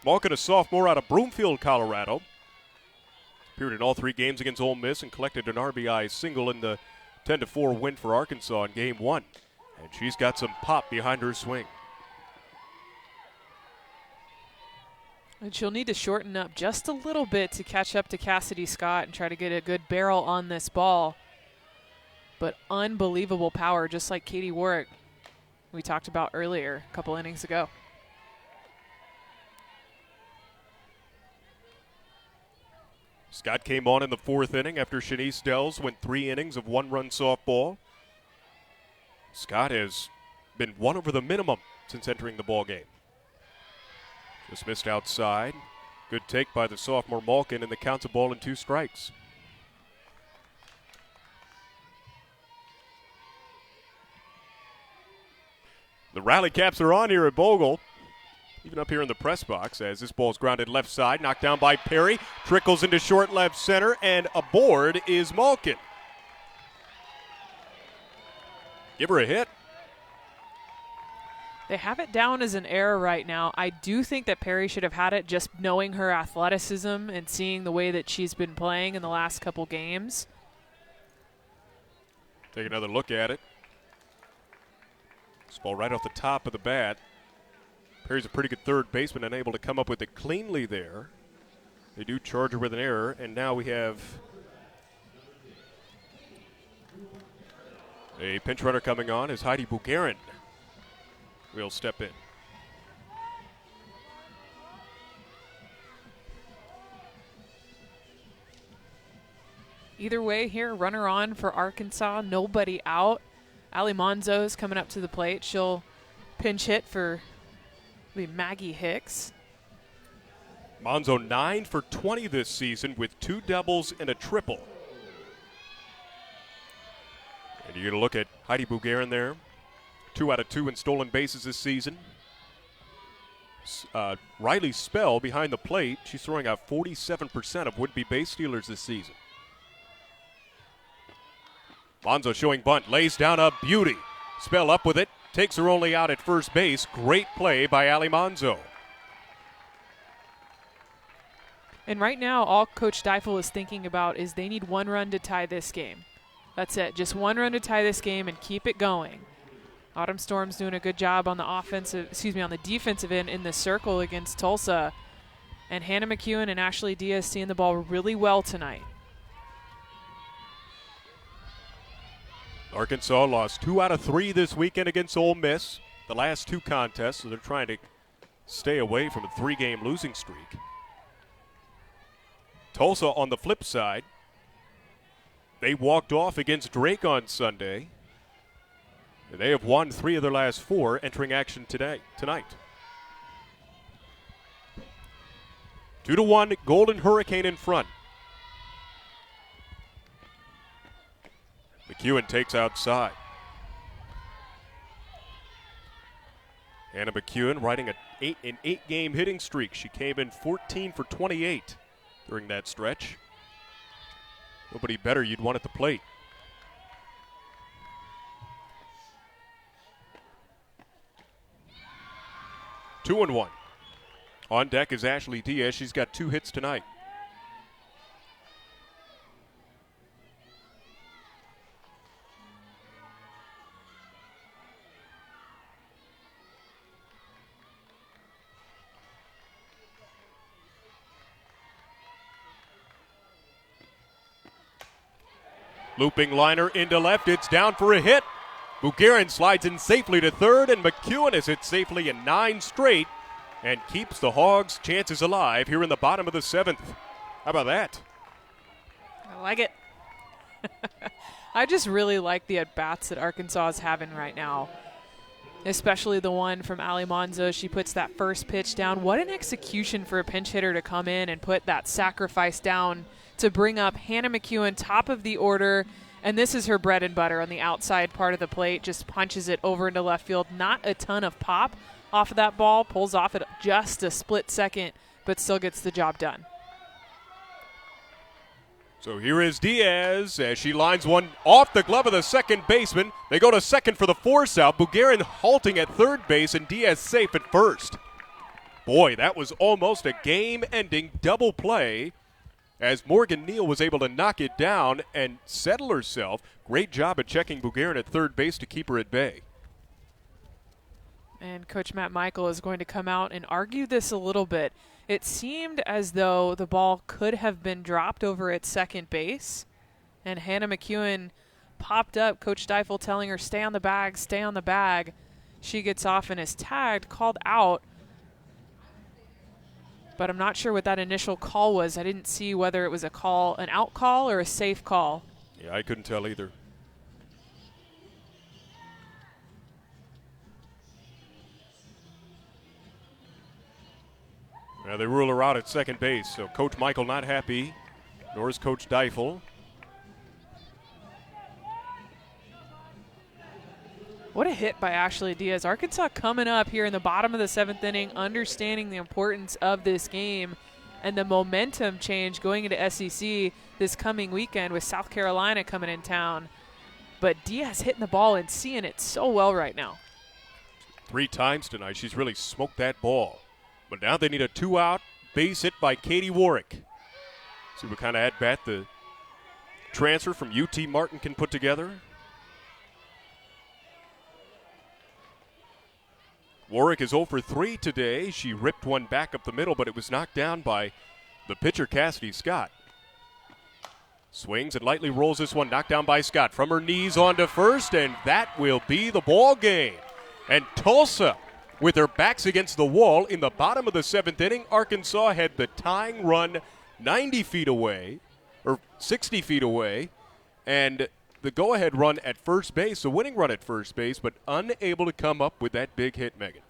Malkin, a sophomore out of Broomfield, Colorado. Appeared in all 3 games against Ole Miss and collected an RBI single in the 10-4 win for Arkansas in Game 1. And she's got some pop behind her swing. And she'll need to shorten up just a little bit to catch up to Cassidy Scott and try to get a good barrel on this ball. But unbelievable power, just like Katie Warwick we talked about earlier a couple innings ago. Scott came on in the 4th inning after Shanice Dells went 3 innings of 1-run softball. Scott has been 1 over the minimum since entering the ballgame. Just missed outside. Good take by the sophomore Malkin, and the count's a ball and 2 strikes. The rally caps are on here at Bogle. Even up here in the press box as this ball's grounded left side, knocked down by Perry, trickles into short left center, and aboard is Malkin. Give her a hit. They have it down as an error right now. I do think that Perry should have had it, just knowing her athleticism and seeing the way that she's been playing in the last couple games. Take another look at it. This ball right off the top of the bat. Perry's a pretty good third baseman, unable to come up with it cleanly there. They do charge her with an error, and now we have a pinch runner coming on as Heidi Bugarin will step in. Either way here, runner on for Arkansas, nobody out. Ali Manzo's coming up to the plate. She'll pinch hit for Maggie Hicks. Manzo 9 for 20 this season with 2 doubles and a triple. And you're going to look at Heidi Bugarin there. 2 out of 2 in stolen bases this season. Riley Spell behind the plate. She's throwing out 47% of would-be base stealers this season. Manzo showing bunt, lays down a beauty. Spell up with it, takes her only out at first base. Great play by Ali Manzo. And right now, all Coach Deifel is thinking about is they need 1 run to tie this game. That's it, just 1 run to tie this game and keep it going. Autumn Storm's doing a good job on the on the defensive end in the circle against Tulsa. And Hannah McEwen and Ashley Diaz seeing the ball really well tonight. Arkansas lost 2 out of 3 this weekend against Ole Miss. The last 2 contests, so they're trying to stay away from a 3-game losing streak. Tulsa on the flip side, they walked off against Drake on Sunday. They have won 3 of their last 4, entering action tonight. 2-1, Golden Hurricane in front. McEwen takes outside. Hannah McEwen riding an 8-game hitting streak. She came in 14 for 28 during that stretch. Nobody better you'd want at the plate. Two and 1. On deck is Ashley Diaz. She's got 2 hits tonight. Looping liner into left. It's down for a hit. Bugarin slides in safely to third, and McEwen has hit safely in 9 straight and keeps the Hogs' chances alive here in the bottom of the 7th. How about that? I like it. I just really like the at-bats that Arkansas is having right now, especially the one from Ali Manzo. She puts that first pitch down. What an execution for a pinch hitter to come in and put that sacrifice down to bring up Hannah McEwen, top of the order, And this is her bread and butter on the outside part of the plate. Just punches it over into left field. Not a ton of pop off of that ball. Pulls off at just a split second, but still gets the job done. So here is Diaz as she lines one off the glove of the second baseman. They go to second for the force out. Bugarin halting at third base and Diaz safe at first. Boy, that was almost a game-ending double play as Morgan Neal was able to knock it down and settle herself. Great job at checking Bugarin at third base to keep her at bay. And Coach Matt Michael is going to come out and argue this a little bit. It seemed as though the ball could have been dropped over at second base, and Hannah McEwen popped up, Coach Deifel telling her, stay on the bag, stay on the bag. She gets off and is tagged, called out. But I'm not sure what that initial call was. I didn't see whether it was a call, an out call or a safe call. Yeah, I couldn't tell either. Now they rule her out at second base, so Coach Michael not happy, nor is Coach Deifel. What a hit by Ashley Diaz. Arkansas coming up here in the bottom of the seventh inning, understanding the importance of this game and the momentum change going into SEC this coming weekend with South Carolina coming in town. But Diaz hitting the ball and seeing it so well right now. 3 times tonight, she's really smoked that ball. But now they need a 2-out base hit by Katie Warwick. See what kind of at-bat the transfer from UT Martin can put together. Warwick is 0 for 3 today. She ripped one back up the middle, but it was knocked down by the pitcher, Cassidy Scott. Swings and lightly rolls this one, knocked down by Scott. From her knees onto first, and that will be the ball game. And Tulsa, with their backs against the wall in the bottom of the seventh inning, Arkansas had the tying run 90 feet away, or 60 feet away, and the go-ahead run at first base, the winning run at first base, but unable to come up with that big hit, Megan.